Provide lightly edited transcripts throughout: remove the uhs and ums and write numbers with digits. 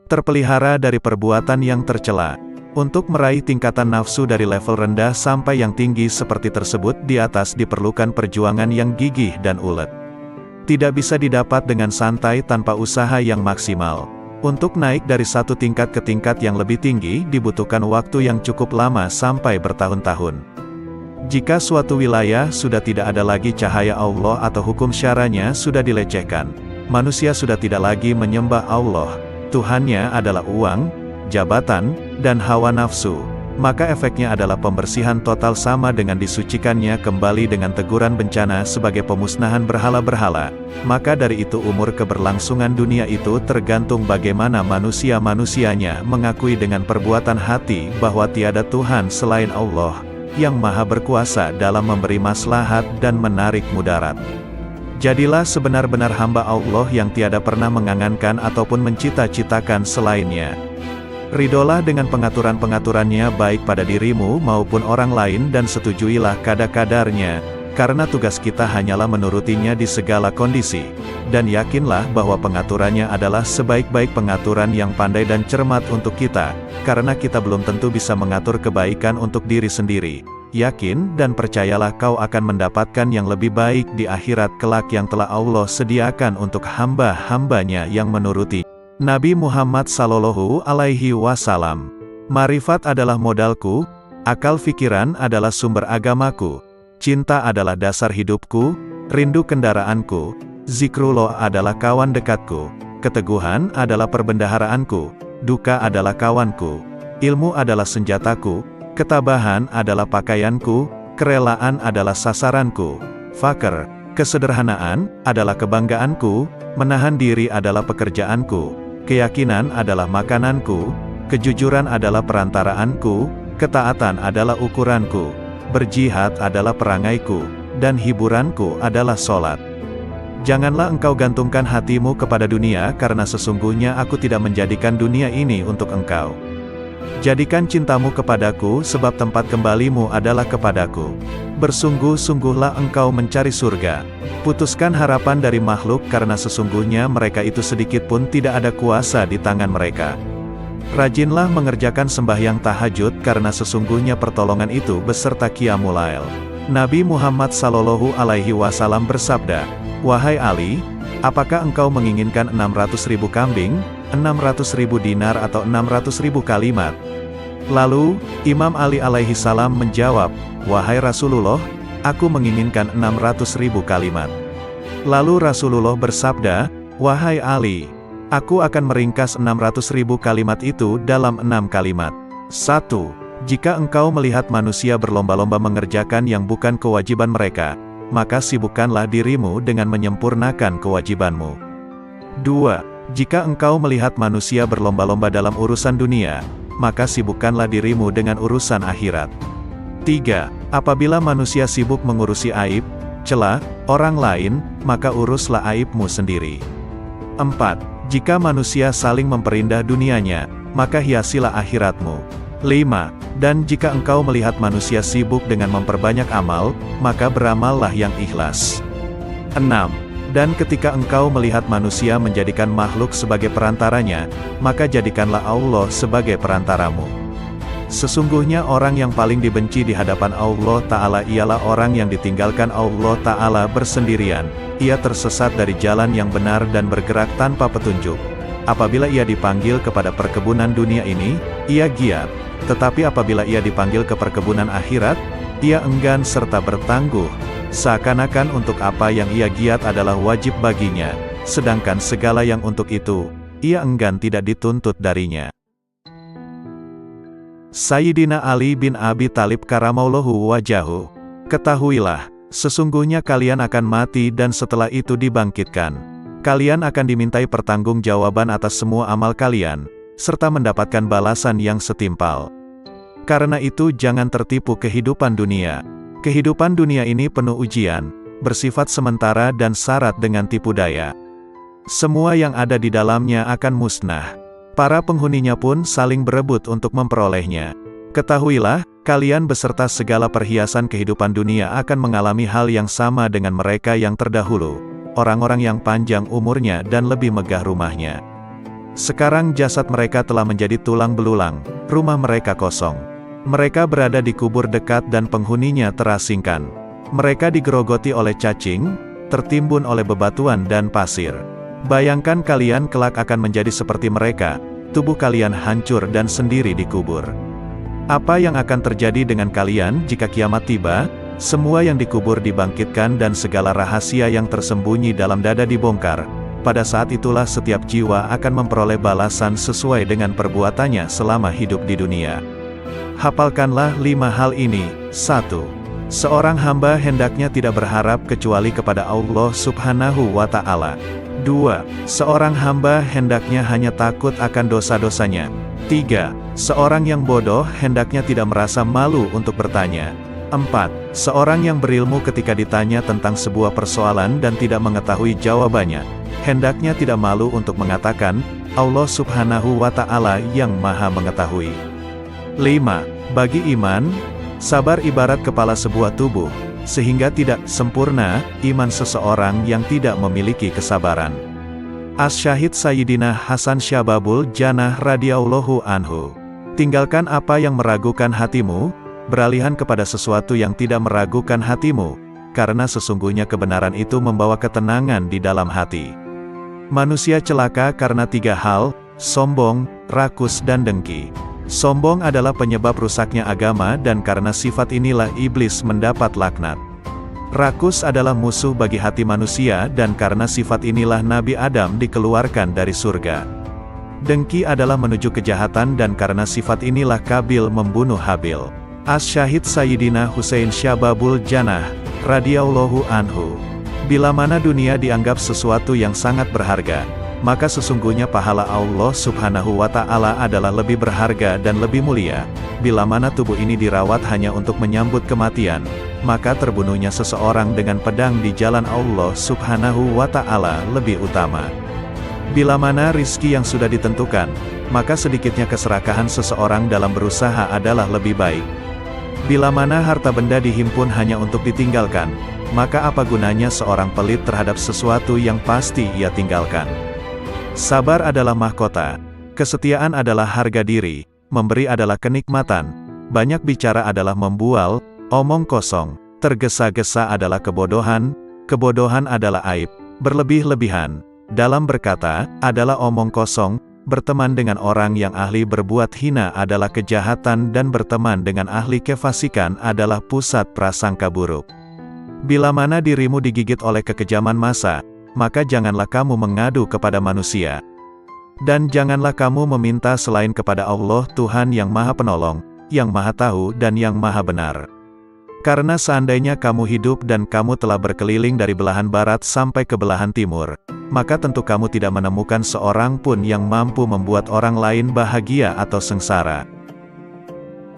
terpelihara dari perbuatan yang tercela. Untuk meraih tingkatan nafsu dari level rendah sampai yang tinggi seperti tersebut di atas diperlukan perjuangan yang gigih dan ulet. Tidak bisa didapat dengan santai tanpa usaha yang maksimal. Untuk naik dari satu tingkat ke tingkat yang lebih tinggi dibutuhkan waktu yang cukup lama sampai bertahun-tahun. Jika suatu wilayah sudah tidak ada lagi cahaya Allah atau hukum syaranya sudah dilecehkan, manusia sudah tidak lagi menyembah Allah, Tuhannya adalah uang, jabatan, dan hawa nafsu, maka efeknya adalah pembersihan total sama dengan disucikannya kembali dengan teguran bencana sebagai pemusnahan berhala-berhala. Maka dari itu umur keberlangsungan dunia itu tergantung bagaimana manusia-manusianya mengakui dengan perbuatan hati bahwa tiada Tuhan selain Allah, yang maha berkuasa dalam memberi maslahat dan menarik mudarat. Jadilah sebenar-benar hamba Allah yang tiada pernah mengangankan ataupun mencita-citakan selainnya. Ridolah dengan pengaturan-pengaturannya baik pada dirimu maupun orang lain dan setujuilah kadar-kadarnya, karena tugas kita hanyalah menurutinya di segala kondisi. Dan yakinlah bahwa pengaturannya adalah sebaik-baik pengaturan yang pandai dan cermat untuk kita, karena kita belum tentu bisa mengatur kebaikan untuk diri sendiri. Yakin dan percayalah kau akan mendapatkan yang lebih baik di akhirat kelak yang telah Allah sediakan untuk hamba-hambanya yang menuruti. Nabi Muhammad Sallallahu Alaihi Wasallam. Marifat adalah modalku, akal fikiran adalah sumber agamaku, cinta adalah dasar hidupku, rindu kendaraanku, zikrullah adalah kawan dekatku, keteguhan adalah perbendaharaanku, duka adalah kawanku, ilmu adalah senjataku, ketabahan adalah pakaianku, kerelaan adalah sasaranku, fakir, kesederhanaan adalah kebanggaanku, menahan diri adalah pekerjaanku, keyakinan adalah makananku, kejujuran adalah perantaraanku, ketaatan adalah ukuranku, berjihad adalah perangaiku, dan hiburanku adalah sholat. Janganlah engkau gantungkan hatimu kepada dunia karena sesungguhnya aku tidak menjadikan dunia ini untuk engkau. Jadikan cintamu kepadaku sebab tempat kembalimu adalah kepadaku. Bersungguh-sungguhlah engkau mencari surga. Putuskan harapan dari makhluk karena sesungguhnya mereka itu sedikit pun tidak ada kuasa di tangan mereka. Rajinlah mengerjakan sembahyang tahajud karena sesungguhnya pertolongan itu beserta qiyamul lail. Nabi Muhammad Sallallahu Alaihi Wasallam bersabda, "Wahai Ali, apakah engkau menginginkan 600.000 kambing, 600.000 dinar atau 600.000 kalimat?" Lalu, Imam Ali alaihi salam menjawab, "Wahai Rasulullah, aku menginginkan 600.000 kalimat." Lalu Rasulullah bersabda, "Wahai Ali, aku akan meringkas 600.000 kalimat itu dalam 6 kalimat. 1. Jika engkau melihat manusia berlomba-lomba mengerjakan yang bukan kewajiban mereka, maka sibukkanlah dirimu dengan menyempurnakan kewajibanmu. 2. Jika engkau melihat manusia berlomba-lomba dalam urusan dunia, maka sibukkanlah dirimu dengan urusan akhirat. 3. Apabila manusia sibuk mengurusi aib, celah, orang lain, maka uruslah aibmu sendiri. 4. Jika manusia saling memperindah dunianya, maka hiasilah akhiratmu. 5. Dan jika engkau melihat manusia sibuk dengan memperbanyak amal, maka beramallah yang ikhlas. 6. Dan ketika engkau melihat manusia menjadikan makhluk sebagai perantaranya, maka jadikanlah Allah sebagai perantaramu. Sesungguhnya orang yang paling dibenci di hadapan Allah Ta'ala ialah orang yang ditinggalkan Allah Ta'ala bersendirian. Ia tersesat dari jalan yang benar dan bergerak tanpa petunjuk. Apabila ia dipanggil kepada perkebunan dunia ini, ia giat. Tetapi apabila ia dipanggil ke perkebunan akhirat, ia enggan serta bertangguh. Seakan-akan untuk apa yang ia giat adalah wajib baginya, sedangkan segala yang untuk itu, ia enggan tidak dituntut darinya. Sayyidina Ali bin Abi Thalib karamallahu wajahu. Ketahuilah, sesungguhnya kalian akan mati dan setelah itu dibangkitkan. Kalian akan dimintai pertanggungjawaban atas semua amal kalian, serta mendapatkan balasan yang setimpal. Karena itu jangan tertipu kehidupan dunia. Kehidupan dunia ini penuh ujian, bersifat sementara dan syarat dengan tipu daya. Semua yang ada di dalamnya akan musnah. Para penghuninya pun saling berebut untuk memperolehnya. Ketahuilah, kalian beserta segala perhiasan kehidupan dunia akan mengalami hal yang sama dengan mereka yang terdahulu, orang-orang yang panjang umurnya dan lebih megah rumahnya. Sekarang jasad mereka telah menjadi tulang belulang, rumah mereka kosong. Mereka berada di kubur dekat dan penghuninya terasingkan. Mereka digerogoti oleh cacing, tertimbun oleh bebatuan dan pasir. Bayangkan kalian kelak akan menjadi seperti mereka, tubuh kalian hancur dan sendiri dikubur. Apa yang akan terjadi dengan kalian jika kiamat tiba? Semua yang dikubur dibangkitkan dan segala rahasia yang tersembunyi dalam dada dibongkar. Pada saat itulah setiap jiwa akan memperoleh balasan sesuai dengan perbuatannya selama hidup di dunia. Hafalkanlah 5 hal ini. 1. Seorang hamba hendaknya tidak berharap kecuali kepada Allah Subhanahu wa Ta'ala. 2. Seorang hamba hendaknya hanya takut akan dosa-dosanya. 3. Seorang yang bodoh hendaknya tidak merasa malu untuk bertanya. 4. Seorang yang berilmu ketika ditanya tentang sebuah persoalan dan tidak mengetahui jawabannya, hendaknya tidak malu untuk mengatakan, Allah Subhanahu wa Ta'ala yang Maha Mengetahui. 5. Bagi iman, sabar ibarat kepala sebuah tubuh, sehingga tidak sempurna iman seseorang yang tidak memiliki kesabaran. Asy-Syahid Sayyidina Hasan Syababul Jannah radhiyallahu anhu. Tinggalkan apa yang meragukan hatimu, beralihan kepada sesuatu yang tidak meragukan hatimu, karena sesungguhnya kebenaran itu membawa ketenangan di dalam hati. Manusia celaka karena 3 hal, sombong, rakus dan dengki. Sombong adalah penyebab rusaknya agama dan karena sifat inilah iblis mendapat laknat. Rakus adalah musuh bagi hati manusia dan karena sifat inilah Nabi Adam dikeluarkan dari surga. Dengki adalah menuju kejahatan dan karena sifat inilah Kabil membunuh Habil. Asy-Syahid Sayyidina Husain Syababul Jannah radhiyallahu anhu. Bila mana dunia dianggap sesuatu yang sangat berharga, maka sesungguhnya pahala Allah Subhanahu wa Ta'ala adalah lebih berharga dan lebih mulia. Bila mana tubuh ini dirawat hanya untuk menyambut kematian, maka terbunuhnya seseorang dengan pedang di jalan Allah Subhanahu wa Ta'ala lebih utama. Bila mana rizki yang sudah ditentukan, maka sedikitnya keserakahan seseorang dalam berusaha adalah lebih baik. Bila mana harta benda dihimpun hanya untuk ditinggalkan, maka apa gunanya seorang pelit terhadap sesuatu yang pasti ia tinggalkan. Sabar adalah mahkota, kesetiaan adalah harga diri, memberi adalah kenikmatan, banyak bicara adalah membual, omong kosong, tergesa-gesa adalah kebodohan, kebodohan adalah aib, berlebih-lebihan, dalam berkata, adalah omong kosong, berteman dengan orang yang ahli berbuat hina adalah kejahatan dan berteman dengan ahli kefasikan adalah pusat prasangka buruk. Bila mana dirimu digigit oleh kekejaman massa, maka janganlah kamu mengadu kepada manusia. Dan janganlah kamu meminta selain kepada Allah Tuhan yang Maha Penolong, yang Maha Tahu dan yang Maha Benar. Karena seandainya kamu hidup dan kamu telah berkeliling dari belahan barat sampai ke belahan timur, maka tentu kamu tidak menemukan seorang pun yang mampu membuat orang lain bahagia atau sengsara.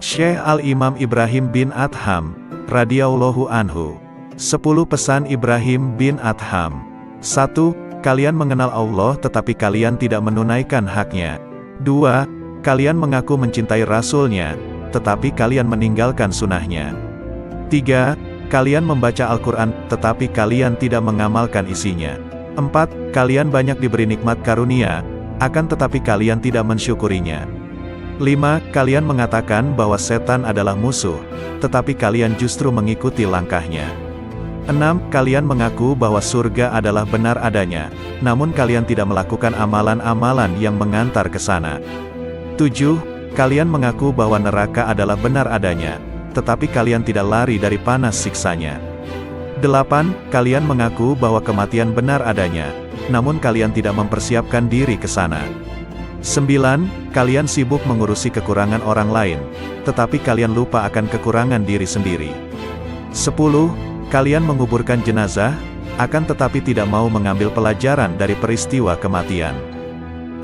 Syekh Al-Imam Ibrahim bin Adham, radhiyallahu anhu. 10 pesan Ibrahim bin Adham. 1. Kalian mengenal Allah tetapi kalian tidak menunaikan haknya. 2. Kalian mengaku mencintai Rasul-Nya, tetapi kalian meninggalkan sunnahnya. 3. Kalian membaca Al-Quran, tetapi kalian tidak mengamalkan isinya. 4. Kalian banyak diberi nikmat karunia, akan tetapi kalian tidak mensyukurinya. 5. Kalian mengatakan bahwa setan adalah musuh, tetapi kalian justru mengikuti langkahnya. 6. Kalian mengaku bahwa surga adalah benar adanya, namun kalian tidak melakukan amalan-amalan yang mengantar ke sana. 7. Kalian mengaku bahwa neraka adalah benar adanya, tetapi kalian tidak lari dari panas siksanya. 8. Kalian mengaku bahwa kematian benar adanya, namun kalian tidak mempersiapkan diri ke sana. 9. Kalian sibuk mengurusi kekurangan orang lain, tetapi kalian lupa akan kekurangan diri sendiri. 10. Kalian menguburkan jenazah, akan tetapi tidak mau mengambil pelajaran dari peristiwa kematian.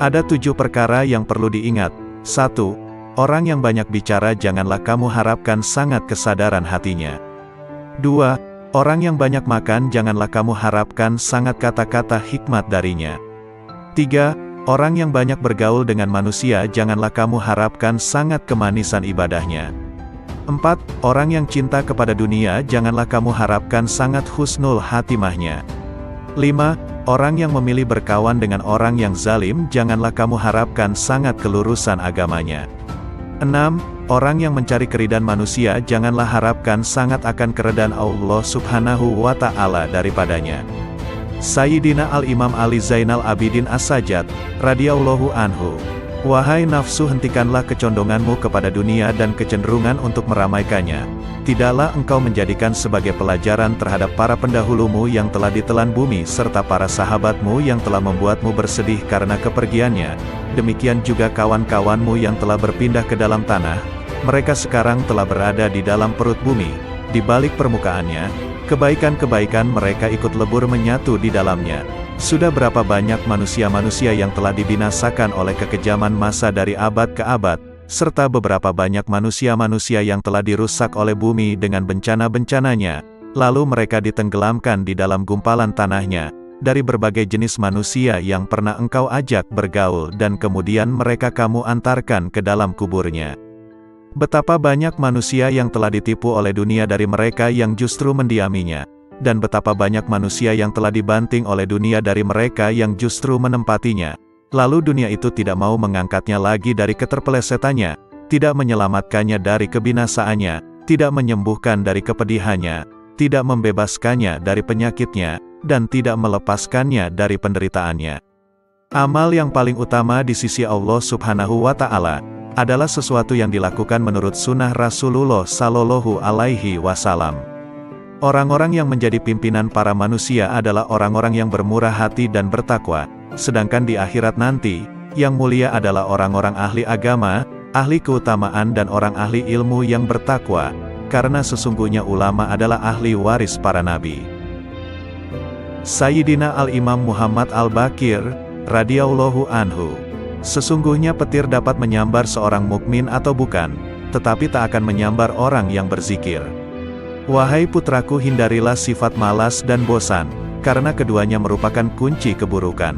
Ada 7 perkara yang perlu diingat. 1. Orang yang banyak bicara janganlah kamu harapkan sangat kesadaran hatinya. 2. Orang yang banyak makan janganlah kamu harapkan sangat kata-kata hikmat darinya. 3. Orang yang banyak bergaul dengan manusia janganlah kamu harapkan sangat kemanisan ibadahnya. 4. Orang yang cinta kepada dunia janganlah kamu harapkan sangat husnul hatimahnya. 5. Orang yang memilih berkawan dengan orang yang zalim janganlah kamu harapkan sangat kelurusan agamanya. 6. Orang yang mencari keridhaan manusia janganlah harapkan sangat akan keridhaan Allah Subhanahu wa Ta'ala daripadanya. Sayyidina Al-Imam Ali Zainal Abidin As-Sajjad, radhiyallahu anhu. Wahai nafsu, hentikanlah kecondonganmu kepada dunia dan kecenderungan untuk meramaikannya. Tidaklah engkau menjadikan sebagai pelajaran terhadap para pendahulumu yang telah ditelan bumi serta para sahabatmu yang telah membuatmu bersedih karena kepergiannya. Demikian juga kawan-kawanmu yang telah berpindah ke dalam tanah. Mereka sekarang telah berada di dalam perut bumi, di balik permukaannya. Kebaikan-kebaikan mereka ikut lebur menyatu di dalamnya. Sudah berapa banyak manusia-manusia yang telah dibinasakan oleh kekejaman masa dari abad ke abad, serta beberapa banyak manusia-manusia yang telah dirusak oleh bumi dengan bencana-bencananya, lalu mereka ditenggelamkan di dalam gumpalan tanahnya, dari berbagai jenis manusia yang pernah engkau ajak bergaul dan kemudian mereka kamu antarkan ke dalam kuburnya. Betapa banyak manusia yang telah ditipu oleh dunia dari mereka yang justru mendiaminya. Dan betapa banyak manusia yang telah dibanting oleh dunia dari mereka yang justru menempatinya. Lalu dunia itu tidak mau mengangkatnya lagi dari keterpelesetannya, tidak menyelamatkannya dari kebinasaannya, tidak menyembuhkan dari kepedihannya, tidak membebaskannya dari penyakitnya, dan tidak melepaskannya dari penderitaannya. Amal yang paling utama di sisi Allah Subhanahu wa Ta'ala adalah sesuatu yang dilakukan menurut sunnah Rasulullah Sallallahu Alaihi Wasallam. Orang-orang yang menjadi pimpinan para manusia adalah orang-orang yang bermurah hati dan bertakwa, sedangkan di akhirat nanti, yang mulia adalah orang-orang ahli agama, ahli keutamaan dan orang ahli ilmu yang bertakwa, karena sesungguhnya ulama adalah ahli waris para nabi. Sayyidina Al-Imam Muhammad Al-Baqir, radhiyallahu anhu. Sesungguhnya petir dapat menyambar seorang mukmin atau bukan, tetapi tak akan menyambar orang yang berzikir. Wahai putraku, hindarilah sifat malas dan bosan, karena keduanya merupakan kunci keburukan.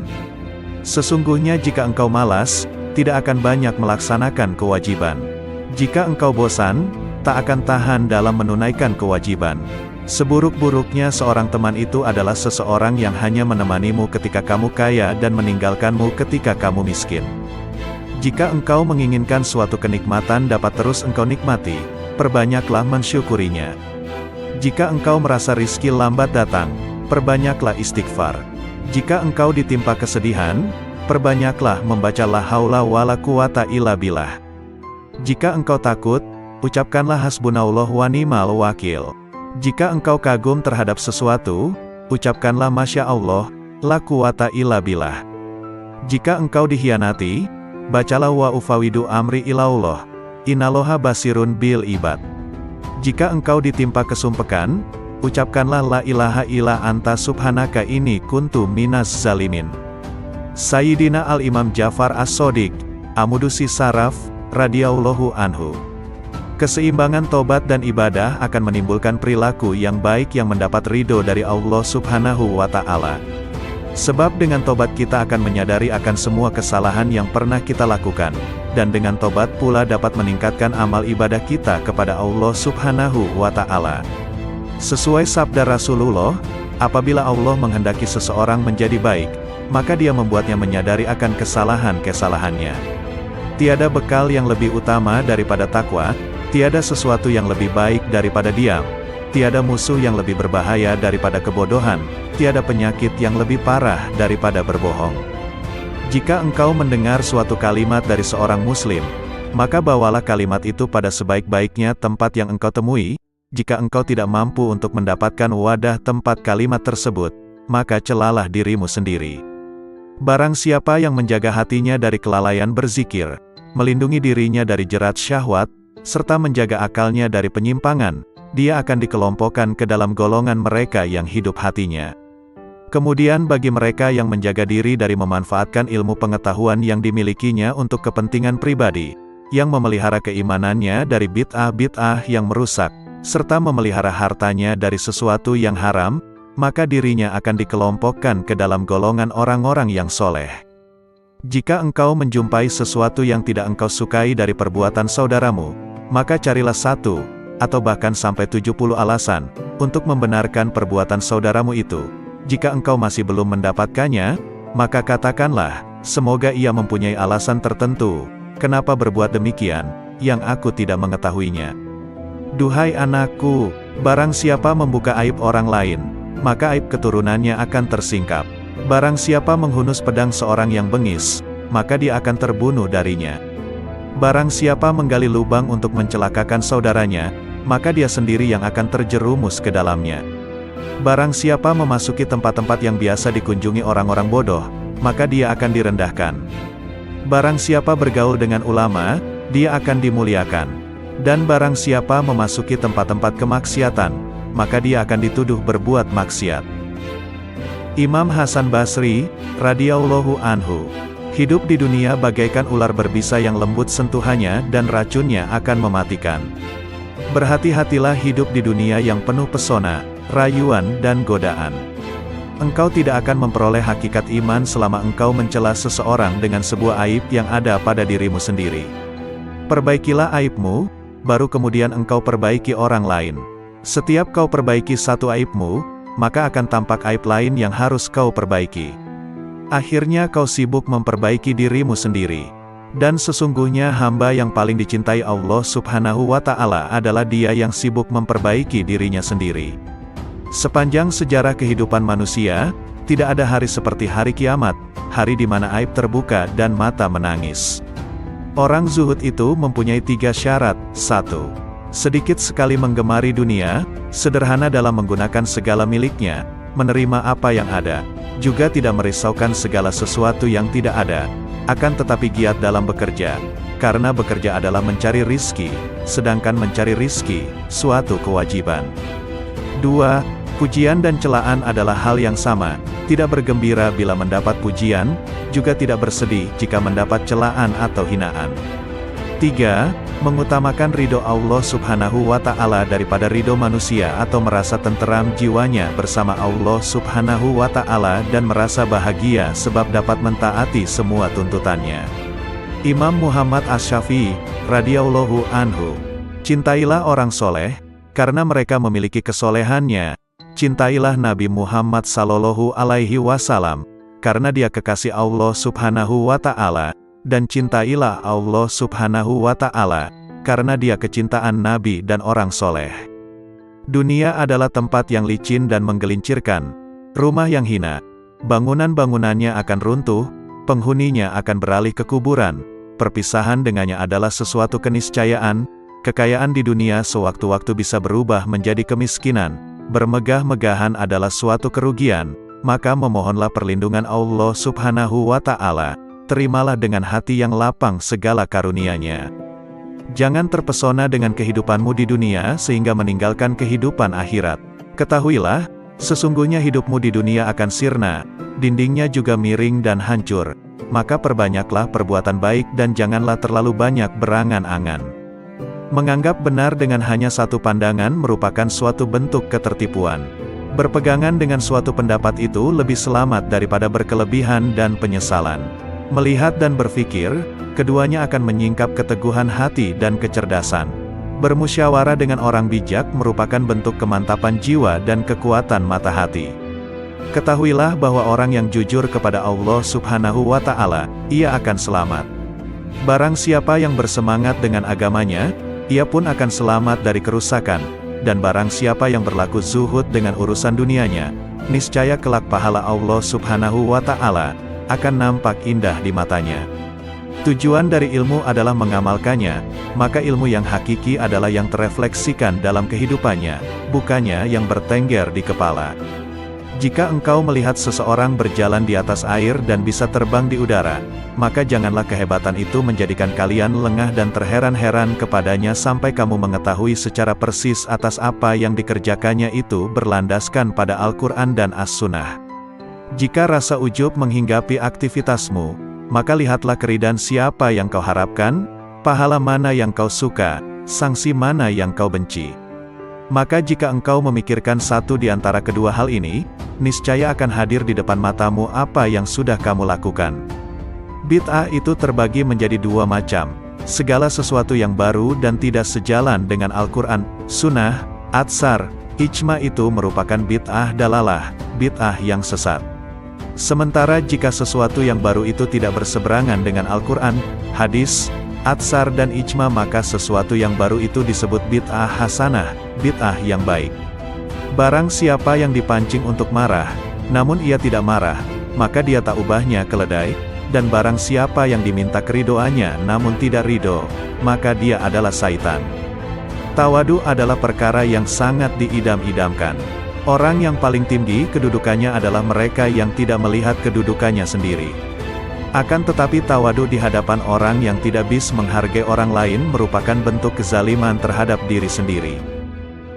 Sesungguhnya jika engkau malas, tidak akan banyak melaksanakan kewajiban. Jika engkau bosan, tak akan tahan dalam menunaikan kewajiban. Seburuk-buruknya seorang teman itu adalah seseorang yang hanya menemanimu ketika kamu kaya dan meninggalkanmu ketika kamu miskin. Jika engkau menginginkan suatu kenikmatan dapat terus engkau nikmati, perbanyaklah mensyukurinya. Jika engkau merasa rizki lambat datang, perbanyaklah istighfar. Jika engkau ditimpa kesedihan, perbanyaklah membaca la haula wala quwata illa billah. Jika engkau takut, ucapkanlah hasbunallah wa ni'mal wakil. Jika engkau kagum terhadap sesuatu, ucapkanlah masya Allah, la quwata illa billah. Jika engkau dikhianati, bacalah wa ufawidu amri ilallah, innallaha basirun bil ibad. Jika engkau ditimpa kesumpekan, ucapkanlah la ilaha illa anta subhanaka inni kuntu minas zalimin. Sayyidina Al-Imam Ja'far As-Shadiq, Amudusi Saraf, radhiyallahu anhu. Keseimbangan tobat dan ibadah akan menimbulkan perilaku yang baik yang mendapat ridho dari Allah Subhanahu wa Ta'ala. Sebab dengan tobat kita akan menyadari akan semua kesalahan yang pernah kita lakukan, dan dengan tobat pula dapat meningkatkan amal ibadah kita kepada Allah Subhanahu wa Ta'ala. Sesuai sabda Rasulullah, apabila Allah menghendaki seseorang menjadi baik, maka Dia membuatnya menyadari akan kesalahan-kesalahannya. Tiada bekal yang lebih utama daripada takwa, tiada sesuatu yang lebih baik daripada diam, tiada musuh yang lebih berbahaya daripada kebodohan, tiada penyakit yang lebih parah daripada berbohong. Jika engkau mendengar suatu kalimat dari seorang muslim, maka bawalah kalimat itu pada sebaik-baiknya tempat yang engkau temui. Jika engkau tidak mampu untuk mendapatkan wadah tempat kalimat tersebut, maka celalah dirimu sendiri. Barang siapa yang menjaga hatinya dari kelalaian berzikir, melindungi dirinya dari jerat syahwat, serta menjaga akalnya dari penyimpangan, dia akan dikelompokkan ke dalam golongan mereka yang hidup hatinya. Kemudian bagi mereka yang menjaga diri dari memanfaatkan ilmu pengetahuan yang dimilikinya untuk kepentingan pribadi, yang memelihara keimanannya dari bid'ah-bid'ah yang merusak, serta memelihara hartanya dari sesuatu yang haram, maka dirinya akan dikelompokkan ke dalam golongan orang-orang yang soleh. Jika engkau menjumpai sesuatu yang tidak engkau sukai dari perbuatan saudaramu, maka carilah satu, atau bahkan sampai 70 alasan, untuk membenarkan perbuatan saudaramu itu. Jika engkau masih belum mendapatkannya, maka katakanlah, semoga ia mempunyai alasan tertentu, kenapa berbuat demikian, yang aku tidak mengetahuinya. Duhai anakku, barang siapa membuka aib orang lain, maka aib keturunannya akan tersingkap. Barang siapa menghunus pedang seorang yang bengis, maka dia akan terbunuh darinya. Barang siapa menggali lubang untuk mencelakakan saudaranya, maka dia sendiri yang akan terjerumus ke dalamnya. Barang siapa memasuki tempat-tempat yang biasa dikunjungi orang-orang bodoh, maka dia akan direndahkan. Barang siapa bergaul dengan ulama, dia akan dimuliakan. Dan barang siapa memasuki tempat-tempat kemaksiatan, maka dia akan dituduh berbuat maksiat. Imam Hasan Basri, radhiyallahu anhu, hidup di dunia bagaikan ular berbisa yang lembut sentuhannya dan racunnya akan mematikan. Berhati-hatilah hidup di dunia yang penuh pesona, rayuan dan godaan. Engkau tidak akan memperoleh hakikat iman selama engkau mencela seseorang dengan sebuah aib yang ada pada dirimu sendiri. Perbaikilah aibmu, baru kemudian engkau perbaiki orang lain. Setiap kau perbaiki satu aibmu, maka akan tampak aib lain yang harus kau perbaiki. Akhirnya kau sibuk memperbaiki dirimu sendiri. Dan sesungguhnya hamba yang paling dicintai Allah Subhanahu wa Ta'ala adalah dia yang sibuk memperbaiki dirinya sendiri. Sepanjang sejarah kehidupan manusia, tidak ada hari seperti hari kiamat, hari di mana aib terbuka dan mata menangis. Orang zuhud itu mempunyai 3 syarat. 1. Sedikit sekali menggemari dunia, sederhana dalam menggunakan segala miliknya, menerima apa yang ada, juga tidak merisaukan segala sesuatu yang tidak ada, akan tetapi giat dalam bekerja, karena bekerja adalah mencari rizki, sedangkan mencari rizki, suatu kewajiban. 2. Pujian dan celaan adalah hal yang sama, tidak bergembira bila mendapat pujian, juga tidak bersedih jika mendapat celaan atau hinaan. 3. Mengutamakan ridho Allah Subhanahu wa Ta'ala daripada ridho manusia atau merasa tenteram jiwanya bersama Allah Subhanahu wa Ta'ala dan merasa bahagia sebab dapat mentaati semua tuntutannya. Imam Muhammad Asy-Syafi'i, radhiyallahu anhu, cintailah orang soleh, karena mereka memiliki kesolehannya. Cintailah Nabi Muhammad sallallahu alaihi wasallam, karena dia kekasih Allah Subhanahu wa Ta'ala, dan cintailah Allah Subhanahu wa Ta'ala, karena dia kecintaan Nabi dan orang soleh. Dunia adalah tempat yang licin dan menggelincirkan, rumah yang hina, bangunan-bangunannya akan runtuh, penghuninya akan beralih ke kuburan, perpisahan dengannya adalah sesuatu keniscayaan, kekayaan di dunia sewaktu-waktu bisa berubah menjadi kemiskinan, bermegah-megahan adalah suatu kerugian, maka memohonlah perlindungan Allah Subhanahu wa Ta'ala, terimalah dengan hati yang lapang segala karunia-Nya. Jangan terpesona dengan kehidupanmu di dunia sehingga meninggalkan kehidupan akhirat. Ketahuilah, sesungguhnya hidupmu di dunia akan sirna, dindingnya juga miring dan hancur, maka perbanyaklah perbuatan baik dan janganlah terlalu banyak berangan-angan. Menganggap benar dengan hanya satu pandangan merupakan suatu bentuk ketertipuan. Berpegangan dengan suatu pendapat itu lebih selamat daripada berkelebihan dan penyesalan. Melihat dan berpikir, keduanya akan menyingkap keteguhan hati dan kecerdasan. Bermusyawarah dengan orang bijak merupakan bentuk kemantapan jiwa dan kekuatan mata hati. Ketahuilah bahwa orang yang jujur kepada Allah Subhanahu wa Ta'ala, ia akan selamat. Barang siapa yang bersemangat dengan agamanya, ia pun akan selamat dari kerusakan, dan barang siapa yang berlaku zuhud dengan urusan dunianya, niscaya kelak pahala Allah Subhanahu wa Ta'ala akan nampak indah di matanya. Tujuan dari ilmu adalah mengamalkannya, maka ilmu yang hakiki adalah yang terefleksikan dalam kehidupannya, bukannya yang bertengger di kepala. Jika engkau melihat seseorang berjalan di atas air dan bisa terbang di udara, maka janganlah kehebatan itu menjadikan kalian lengah dan terheran-heran kepadanya sampai kamu mengetahui secara persis atas apa yang dikerjakannya itu berlandaskan pada Al-Quran dan As-Sunnah. Jika rasa ujub menghinggapi aktivitasmu, maka lihatlah keridhaan siapa yang kau harapkan, pahala mana yang kau suka, sanksi mana yang kau benci. Maka jika engkau memikirkan satu di antara kedua hal ini, niscaya akan hadir di depan matamu apa yang sudah kamu lakukan. Bid'ah itu terbagi menjadi 2 macam, segala sesuatu yang baru dan tidak sejalan dengan Al-Quran, Sunnah, Atsar, Ijma itu merupakan bid'ah dalalah, bid'ah yang sesat. Sementara jika sesuatu yang baru itu tidak berseberangan dengan Al-Quran, hadis, atsar dan ijma, maka sesuatu yang baru itu disebut bid'ah hasanah, bid'ah yang baik. Barang siapa yang dipancing untuk marah, namun ia tidak marah, maka dia tak ubahnya keledai, dan barang siapa yang diminta keridoannya namun tidak ridho, maka dia adalah syaitan. Tawadu adalah perkara yang sangat diidam-idamkan. Orang yang paling tinggi kedudukannya adalah mereka yang tidak melihat kedudukannya sendiri. Akan tetapi tawadu di hadapan orang yang tidak bisa menghargai orang lain merupakan bentuk kezaliman terhadap diri sendiri.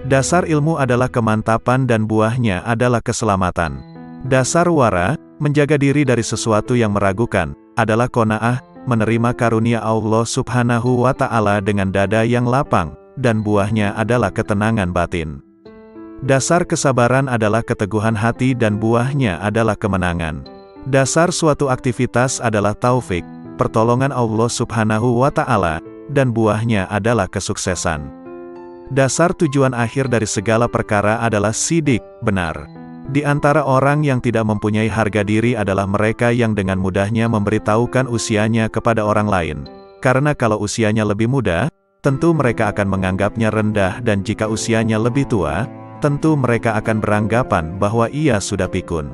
Dasar ilmu adalah kemantapan dan buahnya adalah keselamatan. Dasar wara, menjaga diri dari sesuatu yang meragukan, adalah qanaah, menerima karunia Allah Subhanahu wa Ta'ala dengan dada yang lapang, dan buahnya adalah ketenangan batin. Dasar kesabaran adalah keteguhan hati dan buahnya adalah kemenangan. Dasar suatu aktivitas adalah taufik, pertolongan Allah Subhanahu wa Ta'ala, dan buahnya adalah kesuksesan. Dasar tujuan akhir dari segala perkara adalah sidik, benar. Di antara orang yang tidak mempunyai harga diri adalah mereka yang dengan mudahnya memberitahukan usianya kepada orang lain. Karena kalau usianya lebih muda, tentu mereka akan menganggapnya rendah, dan jika usianya lebih tua, tentu mereka akan beranggapan bahwa ia sudah pikun.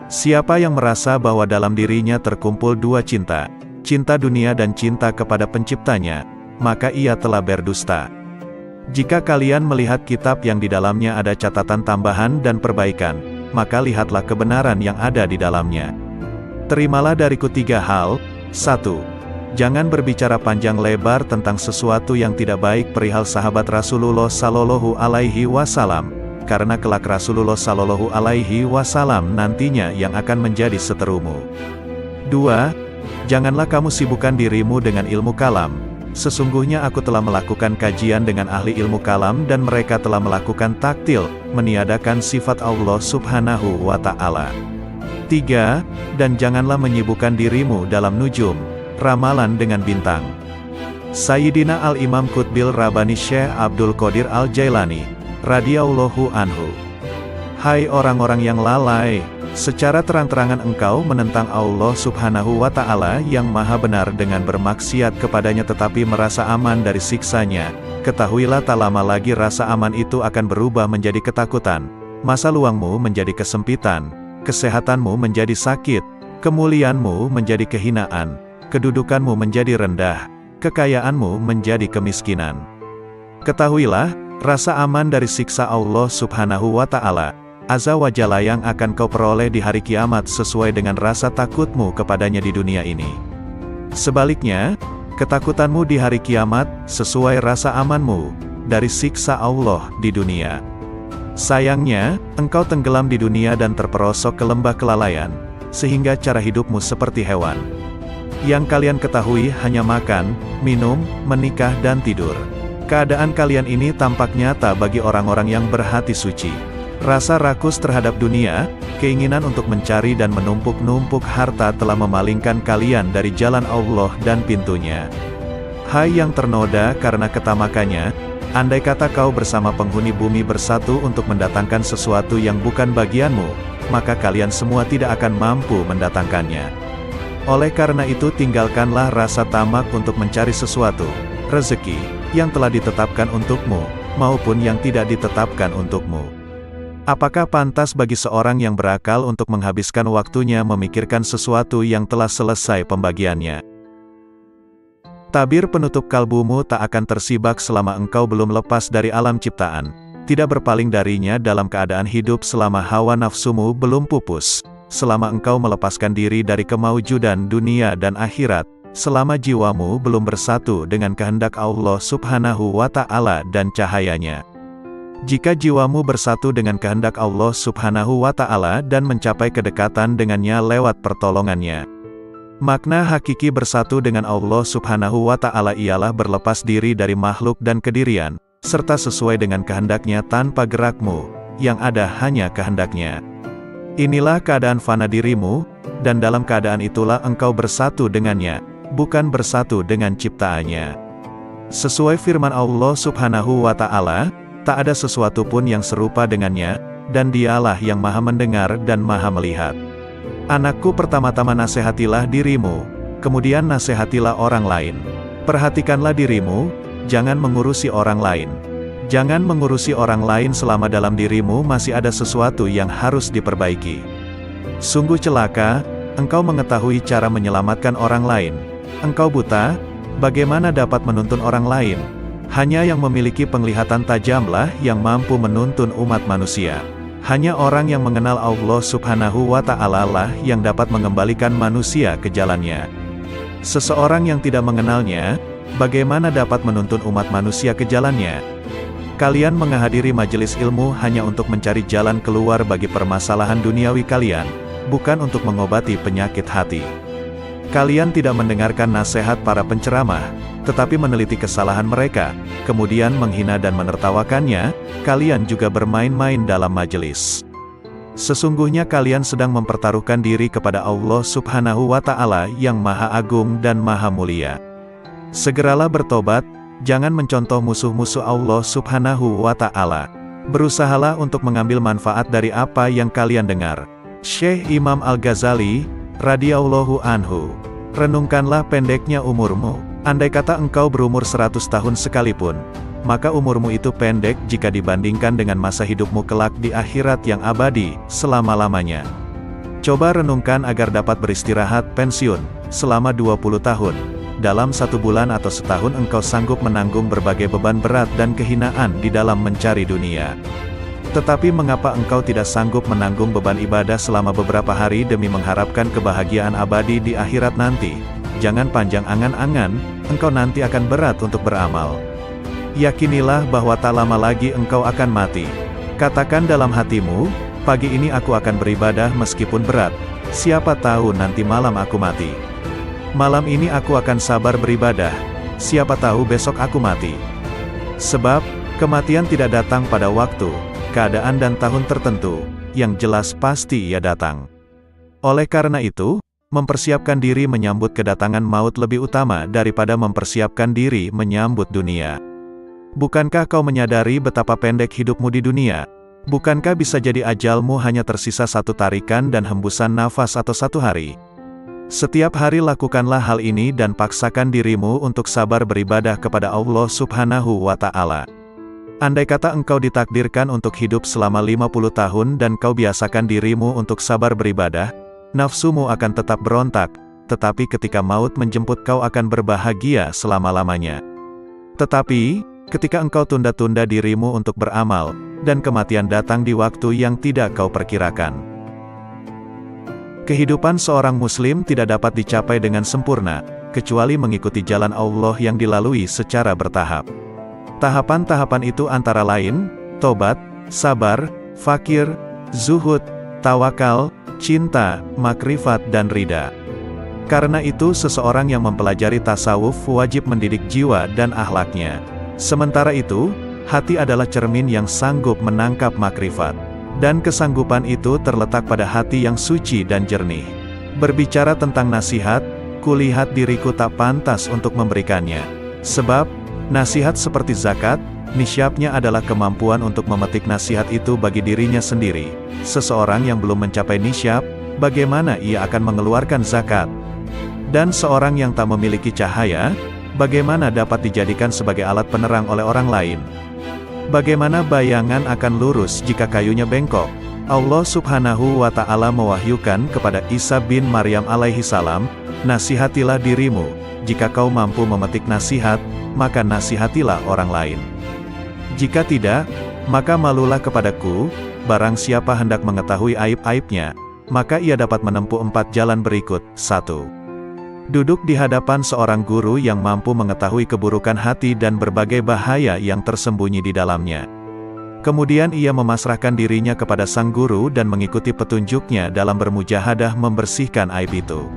Siapa yang merasa bahwa dalam dirinya terkumpul dua cinta, cinta dunia dan cinta kepada penciptanya, maka ia telah berdusta. Jika kalian melihat kitab yang di dalamnya ada catatan tambahan dan perbaikan, maka lihatlah kebenaran yang ada di dalamnya. Terimalah dariku 3 hal. 1. Jangan berbicara panjang lebar tentang sesuatu yang tidak baik perihal sahabat Rasulullah Sallallahu Alaihi Wasallam, karena kelak Rasulullah Sallallahu Alaihi Wasallam nantinya yang akan menjadi seterumu. 2. Janganlah kamu sibukkan dirimu dengan ilmu kalam. Sesungguhnya aku telah melakukan kajian dengan ahli ilmu kalam dan mereka telah melakukan taktil, meniadakan sifat Allah Subhanahu wa Ta'ala. 3. Dan janganlah menyibukkan dirimu dalam nujum, ramalan dengan bintang. Sayyidina Al-Imam Qutbil Rabbani Syekh Abdul Qadir Al-Jailani, radhiyallahu anhu. Hai orang-orang yang lalai, secara terang-terangan engkau menentang Allah Subhanahu wa Ta'ala yang maha benar dengan bermaksiat kepadanya tetapi merasa aman dari siksanya. Ketahuilah tak lama lagi rasa aman itu akan berubah menjadi ketakutan. Masa luangmu menjadi kesempitan, kesehatanmu menjadi sakit, kemuliaanmu menjadi kehinaan, kedudukanmu menjadi rendah, kekayaanmu menjadi kemiskinan. Ketahuilah, rasa aman dari siksa Allah Subhanahu wa Ta'ala Azza wa Jalla yang akan kau peroleh di hari kiamat sesuai dengan rasa takutmu kepadanya di dunia ini. Sebaliknya, ketakutanmu di hari kiamat sesuai rasa amanmu dari siksa Allah di dunia. Sayangnya, engkau tenggelam di dunia dan terperosok ke lembah kelalaian, sehingga cara hidupmu seperti hewan. Yang kalian ketahui hanya makan, minum, menikah dan tidur. Keadaan kalian ini tampak nyata bagi orang-orang yang berhati suci. Rasa rakus terhadap dunia, keinginan untuk mencari dan menumpuk-numpuk harta telah memalingkan kalian dari jalan Allah dan pintunya. Hai yang ternoda karena ketamakannya, andai kata kau bersama penghuni bumi bersatu untuk mendatangkan sesuatu yang bukan bagianmu, maka kalian semua tidak akan mampu mendatangkannya. Oleh karena itu tinggalkanlah rasa tamak untuk mencari sesuatu, rezeki, yang telah ditetapkan untukmu, maupun yang tidak ditetapkan untukmu. Apakah pantas bagi seorang yang berakal untuk menghabiskan waktunya memikirkan sesuatu yang telah selesai pembagiannya? Tabir penutup kalbumu tak akan tersibak selama engkau belum lepas dari alam ciptaan, tidak berpaling darinya dalam keadaan hidup selama hawa nafsumu belum pupus, selama engkau melepaskan diri dari kemaujudan dunia dan akhirat, selama jiwamu belum bersatu dengan kehendak Allah Subhanahu wa Ta'ala dan cahayanya. Jika jiwamu bersatu dengan kehendak Allah Subhanahu wa Ta'ala dan mencapai kedekatan dengannya lewat pertolongannya, makna hakiki bersatu dengan Allah Subhanahu wa Ta'ala ialah berlepas diri dari makhluk dan kedirian, serta sesuai dengan kehendaknya tanpa gerakmu, yang ada hanya kehendaknya. Inilah keadaan fana dirimu, dan dalam keadaan itulah engkau bersatu dengannya, bukan bersatu dengan ciptaannya. Sesuai firman Allah Subhanahu wa Ta'ala, tak ada sesuatu pun yang serupa dengannya, dan dialah yang maha mendengar dan maha melihat. Anakku, pertama-tama nasihatilah dirimu, kemudian nasihatilah orang lain. Perhatikanlah dirimu, jangan mengurusi orang lain. Jangan mengurusi orang lain selama dalam dirimu masih ada sesuatu yang harus diperbaiki. Sungguh celaka, engkau mengetahui cara menyelamatkan orang lain. Engkau buta, bagaimana dapat menuntun orang lain? Hanya yang memiliki penglihatan tajamlah yang mampu menuntun umat manusia. Hanya orang yang mengenal Allah Subhanahu wa Ta'ala lah yang dapat mengembalikan manusia ke jalannya. Seseorang yang tidak mengenalnya, bagaimana dapat menuntun umat manusia ke jalannya? Kalian menghadiri majelis ilmu hanya untuk mencari jalan keluar bagi permasalahan duniawi kalian, bukan untuk mengobati penyakit hati. Kalian tidak mendengarkan nasihat para penceramah, tetapi meneliti kesalahan mereka, kemudian menghina dan menertawakannya. Kalian juga bermain-main dalam majelis. Sesungguhnya kalian sedang mempertaruhkan diri kepada Allah Subhanahu wa Ta'ala yang Maha Agung dan Maha Mulia. Segeralah bertobat. Jangan mencontoh musuh-musuh Allah Subhanahu wa Ta'ala. Berusahalah untuk mengambil manfaat dari apa yang kalian dengar. Syekh Imam Al-Ghazali, radhiyallahu anhu. Renungkanlah pendeknya umurmu. Andai kata engkau berumur 100 tahun sekalipun, maka umurmu itu pendek jika dibandingkan dengan masa hidupmu kelak di akhirat yang abadi, selama-lamanya. Coba renungkan agar dapat beristirahat pensiun selama 20 tahun. Dalam 1 bulan atau setahun engkau sanggup menanggung berbagai beban berat dan kehinaan di dalam mencari dunia. Tetapi mengapa engkau tidak sanggup menanggung beban ibadah selama beberapa hari demi mengharapkan kebahagiaan abadi di akhirat nanti? Jangan panjang angan-angan, engkau nanti akan berat untuk beramal. Yakinilah bahwa tak lama lagi engkau akan mati. Katakan dalam hatimu, pagi ini aku akan beribadah meskipun berat. Siapa tahu nanti malam aku mati. Malam ini aku akan sabar beribadah, siapa tahu besok aku mati. Sebab, kematian tidak datang pada waktu, keadaan dan tahun tertentu, yang jelas pasti ia datang. Oleh karena itu, mempersiapkan diri menyambut kedatangan maut lebih utama daripada mempersiapkan diri menyambut dunia. Bukankah kau menyadari betapa pendek hidupmu di dunia? Bukankah bisa jadi ajalmu hanya tersisa 1 tarikan dan hembusan nafas atau 1 hari? Setiap hari lakukanlah hal ini dan paksakan dirimu untuk sabar beribadah kepada Allah Subhanahu wa Ta'ala. Andai kata engkau ditakdirkan untuk hidup selama 50 tahun dan kau biasakan dirimu untuk sabar beribadah, nafsumu akan tetap berontak, tetapi ketika maut menjemput kau akan berbahagia selama-lamanya. Tetapi, ketika engkau tunda-tunda dirimu untuk beramal, dan kematian datang di waktu yang tidak kau perkirakan. Kehidupan seorang muslim tidak dapat dicapai dengan sempurna, kecuali mengikuti jalan Allah yang dilalui secara bertahap. Tahapan-tahapan itu antara lain, tobat, sabar, fakir, zuhud, tawakal, cinta, makrifat dan ridha. Karena itu seseorang yang mempelajari tasawuf wajib mendidik jiwa dan akhlaknya. Sementara itu, hati adalah cermin yang sanggup menangkap makrifat. Dan kesanggupan itu terletak pada hati yang suci dan jernih. Berbicara tentang nasihat, kulihat diriku tak pantas untuk memberikannya. Sebab, nasihat seperti zakat, nisyabnya adalah kemampuan untuk memetik nasihat itu bagi dirinya sendiri. Seseorang yang belum mencapai nisyab, bagaimana ia akan mengeluarkan zakat? Dan seorang yang tak memiliki cahaya, bagaimana dapat dijadikan sebagai alat penerang oleh orang lain? Bagaimana bayangan akan lurus jika kayunya bengkok? Allah Subhanahu wa Ta'ala mewahyukan kepada Isa bin Maryam alaihi salam, nasihatilah dirimu, jika kau mampu memetik nasihat, maka nasihatilah orang lain. Jika tidak, maka malulah kepadaku, barang siapa hendak mengetahui aib-aibnya, maka ia dapat menempuh 4 jalan berikut. 1. Duduk di hadapan seorang guru yang mampu mengetahui keburukan hati dan berbagai bahaya yang tersembunyi di dalamnya. Kemudian ia memasrahkan dirinya kepada sang guru dan mengikuti petunjuknya dalam bermujahadah membersihkan aib itu.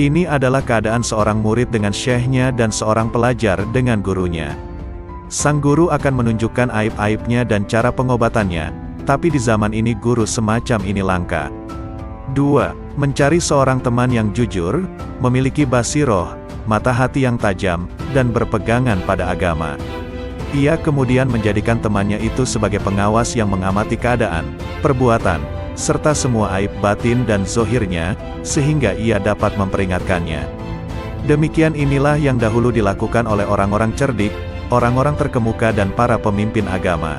Ini adalah keadaan seorang murid dengan syekhnya dan seorang pelajar dengan gurunya. Sang guru akan menunjukkan aib-aibnya dan cara pengobatannya, tapi di zaman ini guru semacam ini langka. 2. Mencari seorang teman yang jujur, memiliki basiroh, mata hati yang tajam, dan berpegangan pada agama. Ia kemudian menjadikan temannya itu sebagai pengawas yang mengamati keadaan, perbuatan, serta semua aib batin dan zohirnya, sehingga ia dapat memperingatkannya. Demikian inilah yang dahulu dilakukan oleh orang-orang cerdik, orang-orang terkemuka dan para pemimpin agama.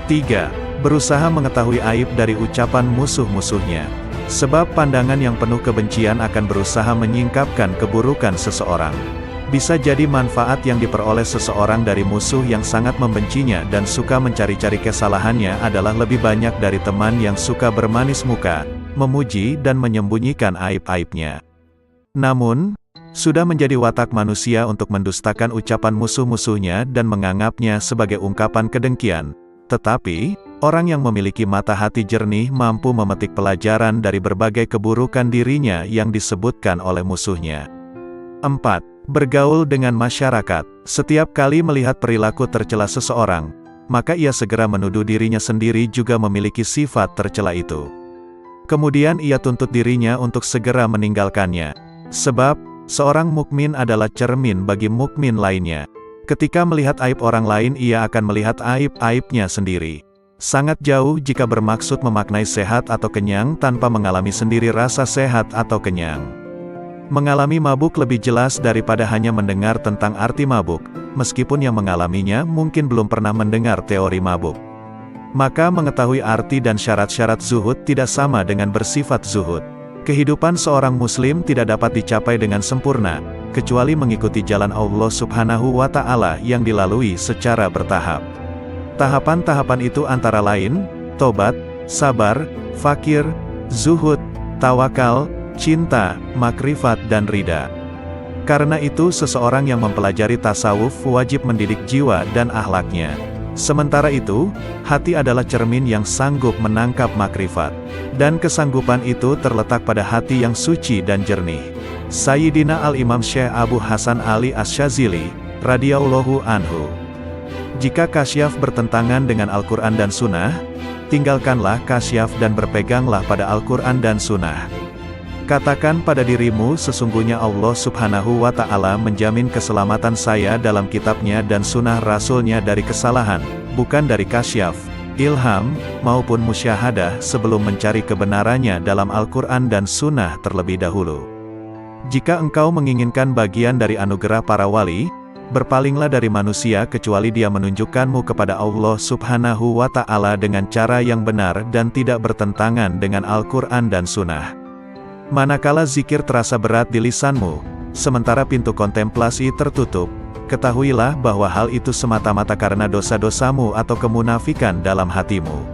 3. Berusaha mengetahui aib dari ucapan musuh-musuhnya. Sebab pandangan yang penuh kebencian akan berusaha menyingkapkan keburukan seseorang. Bisa jadi manfaat yang diperoleh seseorang dari musuh yang sangat membencinya dan suka mencari-cari kesalahannya adalah lebih banyak dari teman yang suka bermanis muka, memuji dan menyembunyikan aib-aibnya. Namun, sudah menjadi watak manusia untuk mendustakan ucapan musuh-musuhnya dan menganggapnya sebagai ungkapan kedengkian. Tetapi, orang yang memiliki mata hati jernih mampu memetik pelajaran dari berbagai keburukan dirinya yang disebutkan oleh musuhnya. 4. Bergaul dengan masyarakat. Setiap kali melihat perilaku tercela seseorang, maka ia segera menuduh dirinya sendiri juga memiliki sifat tercela itu. Kemudian ia tuntut dirinya untuk segera meninggalkannya. Sebab, seorang mukmin adalah cermin bagi mukmin lainnya. Ketika melihat aib orang lain ia akan melihat aib-aibnya sendiri. Sangat jauh jika bermaksud memaknai sehat atau kenyang tanpa mengalami sendiri rasa sehat atau kenyang. Mengalami mabuk lebih jelas daripada hanya mendengar tentang arti mabuk, meskipun yang mengalaminya mungkin belum pernah mendengar teori mabuk. Maka mengetahui arti dan syarat-syarat zuhud tidak sama dengan bersifat zuhud. Kehidupan seorang muslim tidak dapat dicapai dengan sempurna, kecuali mengikuti jalan Allah Subhanahu wa Ta'ala yang dilalui secara bertahap. Tahapan-tahapan itu antara lain, tobat, sabar, fakir, zuhud, tawakal, cinta, makrifat dan ridha. Karena itu seseorang yang mempelajari tasawuf wajib mendidik jiwa dan akhlaknya. Sementara itu, hati adalah cermin yang sanggup menangkap makrifat. Dan kesanggupan itu terletak pada hati yang suci dan jernih. Sayyidina Al-Imam Syekh Abu Hasan Ali Asy-Syadzili, radhiyallahu anhu. Jika kasyaf bertentangan dengan Al-Quran dan Sunnah, tinggalkanlah kasyaf dan berpeganglah pada Al-Quran dan Sunnah. Katakan pada dirimu sesungguhnya Allah Subhanahu wa Ta'ala menjamin keselamatan saya dalam kitabnya dan sunnah Rasulnya dari kesalahan, bukan dari kasyaf, ilham, maupun musyahadah sebelum mencari kebenarannya dalam Al-Quran dan Sunnah terlebih dahulu. Jika engkau menginginkan bagian dari anugerah para wali, berpalinglah dari manusia kecuali dia menunjukkanmu kepada Allah Subhanahu wa Ta'ala dengan cara yang benar dan tidak bertentangan dengan Al-Quran dan Sunnah. Manakala zikir terasa berat di lisanmu, sementara pintu kontemplasi tertutup, ketahuilah bahwa hal itu semata-mata karena dosa-dosamu atau kemunafikan dalam hatimu.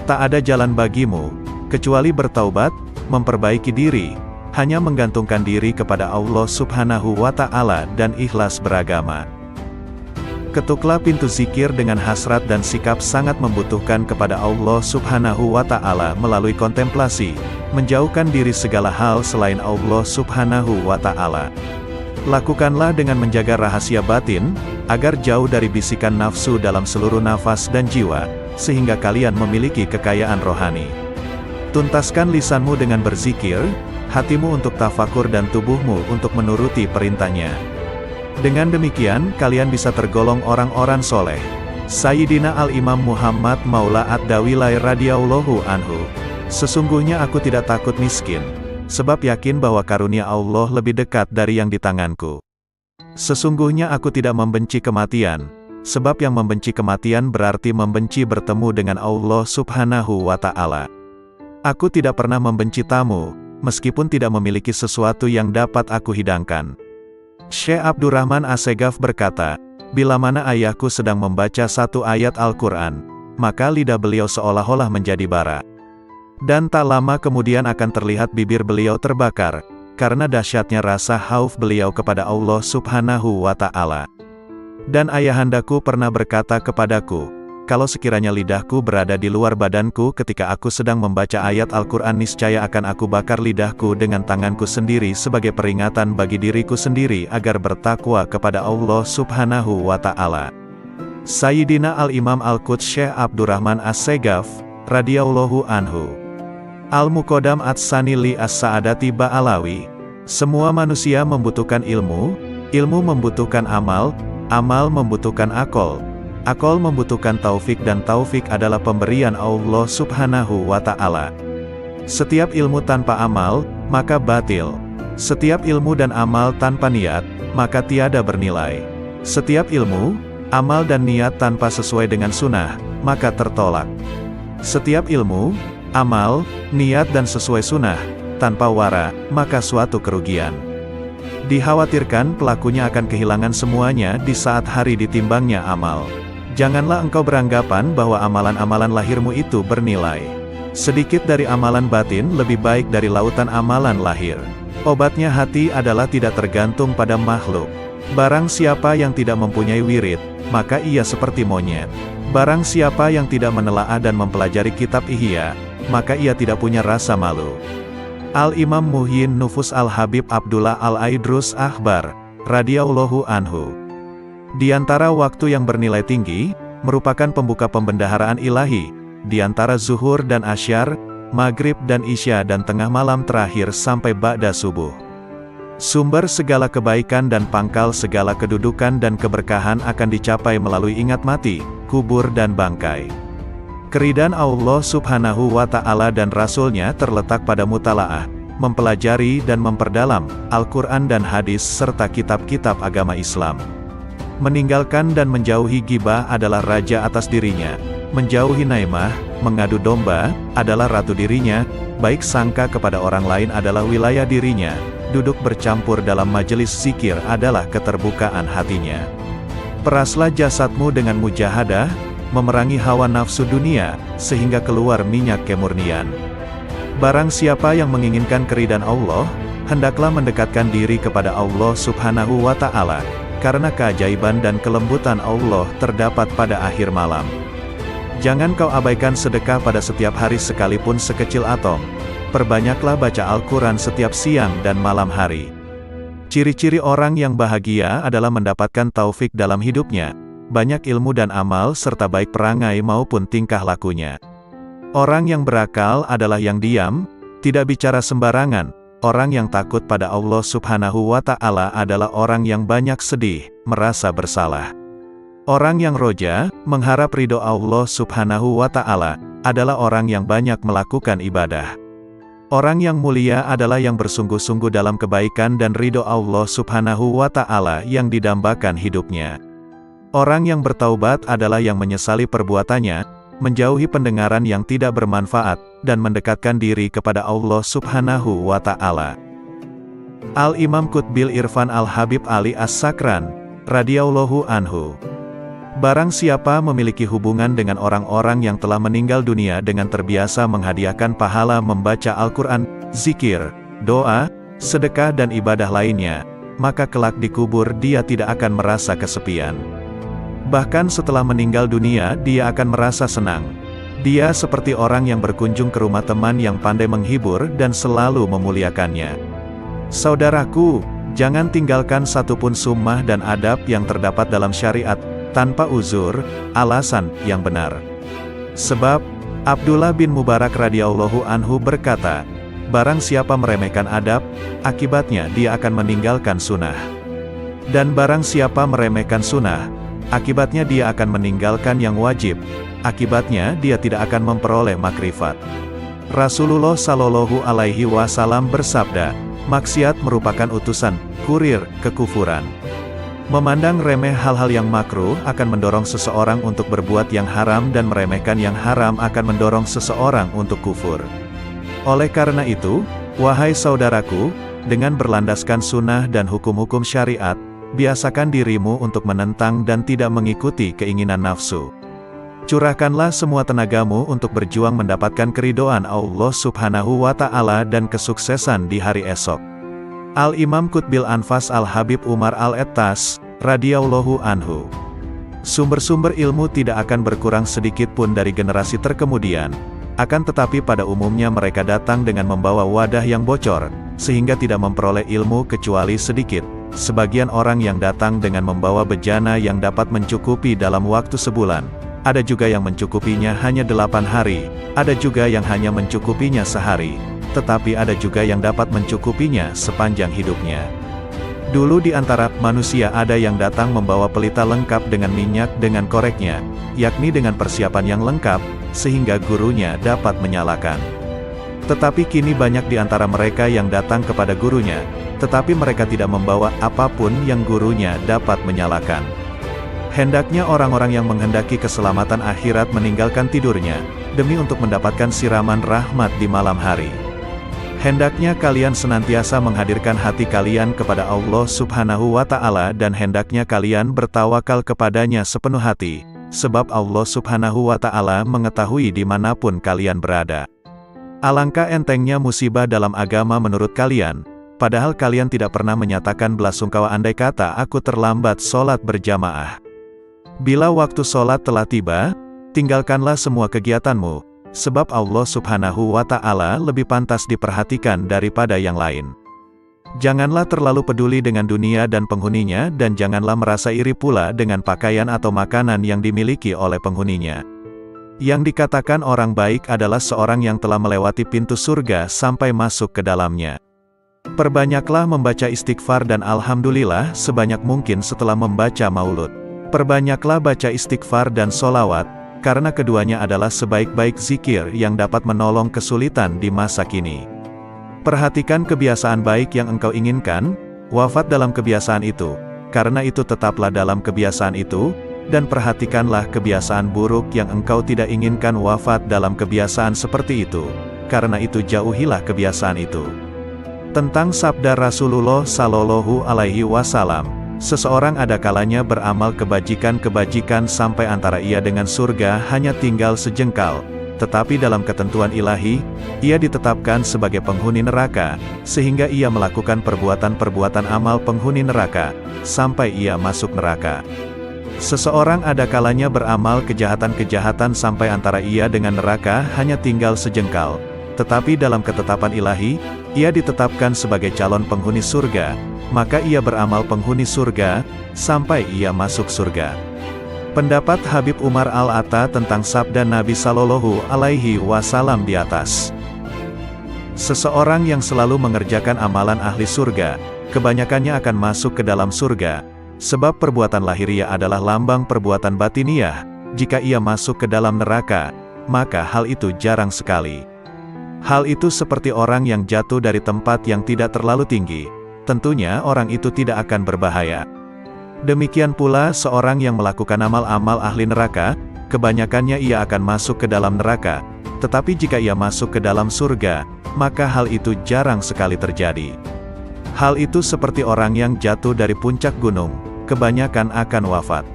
Tak ada jalan bagimu, kecuali bertaubat, memperbaiki diri, hanya menggantungkan diri kepada Allah Subhanahu wa Ta'ala dan ikhlas beragama. Ketuklah pintu zikir dengan hasrat dan sikap sangat membutuhkan kepada Allah Subhanahu wa Ta'ala melalui kontemplasi, menjauhkan diri segala hal selain Allah Subhanahu wa Ta'ala. Lakukanlah dengan menjaga rahasia batin, agar jauh dari bisikan nafsu dalam seluruh nafas dan jiwa, sehingga kalian memiliki kekayaan rohani. Tuntaskan lisanmu dengan berzikir, hatimu untuk tafakur dan tubuhmu untuk menuruti perintahnya. Dengan demikian, kalian bisa tergolong orang-orang soleh. Sayyidina Al-Imam Muhammad Maula Ad-Dawilai radhiyallahu anhu. Sesungguhnya aku tidak takut miskin, sebab yakin bahwa karunia Allah lebih dekat dari yang di tanganku. Sesungguhnya aku tidak membenci kematian, sebab yang membenci kematian berarti membenci bertemu dengan Allah Subhanahu wa Ta'ala. Aku tidak pernah membenci tamu, meskipun tidak memiliki sesuatu yang dapat aku hidangkan. Syekh Abdurrahman Assegaf berkata, bila mana ayahku sedang membaca satu ayat Al-Quran, maka lidah beliau seolah-olah menjadi bara. Dan tak lama kemudian akan terlihat bibir beliau terbakar, karena dahsyatnya rasa khauf beliau kepada Allah Subhanahu wa Ta'ala. Dan ayahandaku pernah berkata kepadaku, kalau sekiranya lidahku berada di luar badanku ketika aku sedang membaca ayat Al-Quran niscaya akan aku bakar lidahku dengan tanganku sendiri sebagai peringatan bagi diriku sendiri agar bertakwa kepada Allah Subhanahu wa Ta'ala. Sayyidina Al-Imam Al-Quds Syekh Abdurrahman As-Segaf, radhiyallahu anhu. Al-Muqaddam Ats-Tsani li As-Sa'adati Ba'alawi. Semua manusia membutuhkan ilmu, ilmu membutuhkan amal, amal membutuhkan akal, Akal membutuhkan taufik dan taufik adalah pemberian Allah Subhanahu wa Ta'ala. Setiap ilmu tanpa amal, maka batil. Setiap ilmu dan amal tanpa niat, maka tiada bernilai. Setiap ilmu, amal dan niat tanpa sesuai dengan sunnah, maka tertolak. Setiap ilmu, amal, niat dan sesuai sunnah, tanpa wara, maka suatu kerugian. Dikhawatirkan pelakunya akan kehilangan semuanya di saat hari ditimbangnya amal. Janganlah engkau beranggapan bahwa amalan-amalan lahirmu itu bernilai. Sedikit dari amalan batin lebih baik dari lautan amalan lahir. Obatnya hati adalah tidak tergantung pada makhluk. Barang siapa yang tidak mempunyai wirid, maka ia seperti monyet. Barang siapa yang tidak menelaah dan mempelajari kitab Ihya, maka ia tidak punya rasa malu. Al-Imam Muhyin Nufus Al-Habib Abdullah Al-Aidrus Akhbar, radhiyallahu anhu. Di antara waktu yang bernilai tinggi, merupakan pembuka pembendaharaan ilahi, di antara zuhur dan asyar, maghrib dan isya dan tengah malam terakhir sampai ba'da subuh. Sumber segala kebaikan dan pangkal segala kedudukan dan keberkahan akan dicapai melalui ingat mati, kubur dan bangkai. Keridhaan Allah Subhanahu wa Ta'ala dan Rasul-Nya terletak pada mutalaah, mempelajari dan memperdalam Al-Quran dan hadis serta kitab-kitab agama Islam. Meninggalkan dan menjauhi ghibah adalah raja atas dirinya. Menjauhi naimah, mengadu domba, adalah ratu dirinya. Baik sangka kepada orang lain adalah wilayah dirinya. Duduk bercampur dalam majelis zikir adalah keterbukaan hatinya. Peraslah jasadmu dengan mujahadah, memerangi hawa nafsu dunia, sehingga keluar minyak kemurnian. Barang siapa yang menginginkan keridhaan Allah, hendaklah mendekatkan diri kepada Allah Subhanahu wa Ta'ala, karena keajaiban dan kelembutan Allah terdapat pada akhir malam. Jangan kau abaikan sedekah pada setiap hari sekalipun sekecil atom. Perbanyaklah baca Al-Quran setiap siang dan malam hari. Ciri-ciri orang yang bahagia adalah mendapatkan taufik dalam hidupnya, banyak ilmu dan amal serta baik perangai maupun tingkah lakunya. Orang yang berakal adalah yang diam, tidak bicara sembarangan. Orang yang takut pada Allah Subhanahu wa Ta'ala adalah orang yang banyak sedih, merasa bersalah. Orang yang roja, mengharap ridho Allah Subhanahu wa Ta'ala, adalah orang yang banyak melakukan ibadah. Orang yang mulia adalah yang bersungguh-sungguh dalam kebaikan dan ridho Allah Subhanahu wa Ta'ala yang didambakan hidupnya. Orang yang bertaubat adalah yang menyesali perbuatannya, menjauhi pendengaran yang tidak bermanfaat, dan mendekatkan diri kepada Allah Subhanahu wa Ta'ala. Al-Imam Qutbil Irfan Al-Habib Ali As-Sakran, radhiyallahu anhu. Barang siapa memiliki hubungan dengan orang-orang yang telah meninggal dunia dengan terbiasa menghadiahkan pahala membaca Al-Quran, zikir, doa, sedekah dan ibadah lainnya, maka kelak di kubur dia tidak akan merasa kesepian. Bahkan setelah meninggal dunia dia akan merasa senang. Dia seperti orang yang berkunjung ke rumah teman yang pandai menghibur dan selalu memuliakannya. Saudaraku, jangan tinggalkan satupun sunnah dan adab yang terdapat dalam syariat, tanpa uzur, alasan yang benar. Sebab, Abdullah bin Mubarak radhiyallahu anhu berkata, barang siapa meremehkan adab, akibatnya dia akan meninggalkan sunnah. Dan barang siapa meremehkan sunnah, akibatnya dia akan meninggalkan yang wajib, akibatnya dia tidak akan memperoleh makrifat. Rasulullah Shallallahu Alaihi Wasallam bersabda, maksiat merupakan utusan, kurir, kekufuran. Memandang remeh hal-hal yang makruh akan mendorong seseorang untuk berbuat yang haram dan meremehkan yang haram akan mendorong seseorang untuk kufur. Oleh karena itu, wahai saudaraku, dengan berlandaskan sunnah dan hukum-hukum syariat, biasakan dirimu untuk menentang dan tidak mengikuti keinginan nafsu. Curahkanlah semua tenagamu untuk berjuang mendapatkan keridhaan Allah Subhanahu wa Ta'ala dan kesuksesan di hari esok. Al-Imam Qutbil Anfas Al-Habib Umar Al-Ettas, radhiyallahu anhu. Sumber-sumber ilmu tidak akan berkurang sedikit pun dari generasi terkemudian, akan tetapi pada umumnya mereka datang dengan membawa wadah yang bocor, sehingga tidak memperoleh ilmu kecuali sedikit. Sebagian orang yang datang dengan membawa bejana yang dapat mencukupi dalam waktu sebulan, ada juga yang mencukupinya hanya 8 hari, ada juga yang hanya mencukupinya sehari, tetapi ada juga yang dapat mencukupinya sepanjang hidupnya. Dulu di antara manusia ada yang datang membawa pelita lengkap dengan minyak dengan koreknya, yakni dengan persiapan yang lengkap, sehingga gurunya dapat menyalakan. Tetapi kini banyak di antara mereka yang datang kepada gurunya, tetapi mereka tidak membawa apapun yang gurunya dapat menyalakan. Hendaknya orang-orang yang menghendaki keselamatan akhirat meninggalkan tidurnya, demi untuk mendapatkan siraman rahmat di malam hari. Hendaknya kalian senantiasa menghadirkan hati kalian kepada Allah Subhanahu wa Ta'ala, dan hendaknya kalian bertawakal kepadanya sepenuh hati, sebab Allah Subhanahu wa Ta'ala mengetahui dimanapun kalian berada. Alangkah entengnya musibah dalam agama menurut kalian, padahal kalian tidak pernah menyatakan belasungkawa andai kata aku terlambat sholat berjamaah. Bila waktu sholat telah tiba, tinggalkanlah semua kegiatanmu, sebab Allah Subhanahu wa Ta'ala lebih pantas diperhatikan daripada yang lain. Janganlah terlalu peduli dengan dunia dan penghuninya, dan janganlah merasa iri pula dengan pakaian atau makanan yang dimiliki oleh penghuninya. Yang dikatakan orang baik adalah seorang yang telah melewati pintu surga sampai masuk ke dalamnya. Perbanyaklah membaca istighfar dan alhamdulillah sebanyak mungkin setelah membaca maulud. Perbanyaklah baca istighfar dan solawat, karena keduanya adalah sebaik-baik zikir yang dapat menolong kesulitan di masa kini. Perhatikan kebiasaan baik yang engkau inginkan, wafat dalam kebiasaan itu, karena itu tetaplah dalam kebiasaan itu, dan perhatikanlah kebiasaan buruk yang engkau tidak inginkan wafat dalam kebiasaan seperti itu, karena itu jauhilah kebiasaan itu. Tentang sabda Rasulullah Shallallahu Alaihi Wasallam, seseorang ada kalanya beramal kebajikan-kebajikan sampai antara ia dengan surga hanya tinggal sejengkal, tetapi dalam ketentuan ilahi, ia ditetapkan sebagai penghuni neraka, sehingga ia melakukan perbuatan-perbuatan amal penghuni neraka, sampai ia masuk neraka. Seseorang ada kalanya beramal kejahatan-kejahatan sampai antara ia dengan neraka hanya tinggal sejengkal, tetapi dalam ketetapan ilahi, ia ditetapkan sebagai calon penghuni surga, maka ia beramal penghuni surga, sampai ia masuk surga. Pendapat Habib Umar Al-Atta tentang sabda Nabi Shallallahu Alaihi Wasallam di atas. Seseorang yang selalu mengerjakan amalan ahli surga, kebanyakannya akan masuk ke dalam surga, sebab perbuatan lahiriah adalah lambang perbuatan batiniah. Jika ia masuk ke dalam neraka, maka hal itu jarang sekali. Hal itu seperti orang yang jatuh dari tempat yang tidak terlalu tinggi. Tentunya orang itu tidak akan berbahaya. Demikian pula seorang yang melakukan amal-amal ahli neraka, kebanyakannya ia akan masuk ke dalam neraka, tetapi jika ia masuk ke dalam surga, maka hal itu jarang sekali terjadi. Hal itu seperti orang yang jatuh dari puncak gunung, kebanyakan akan wafat.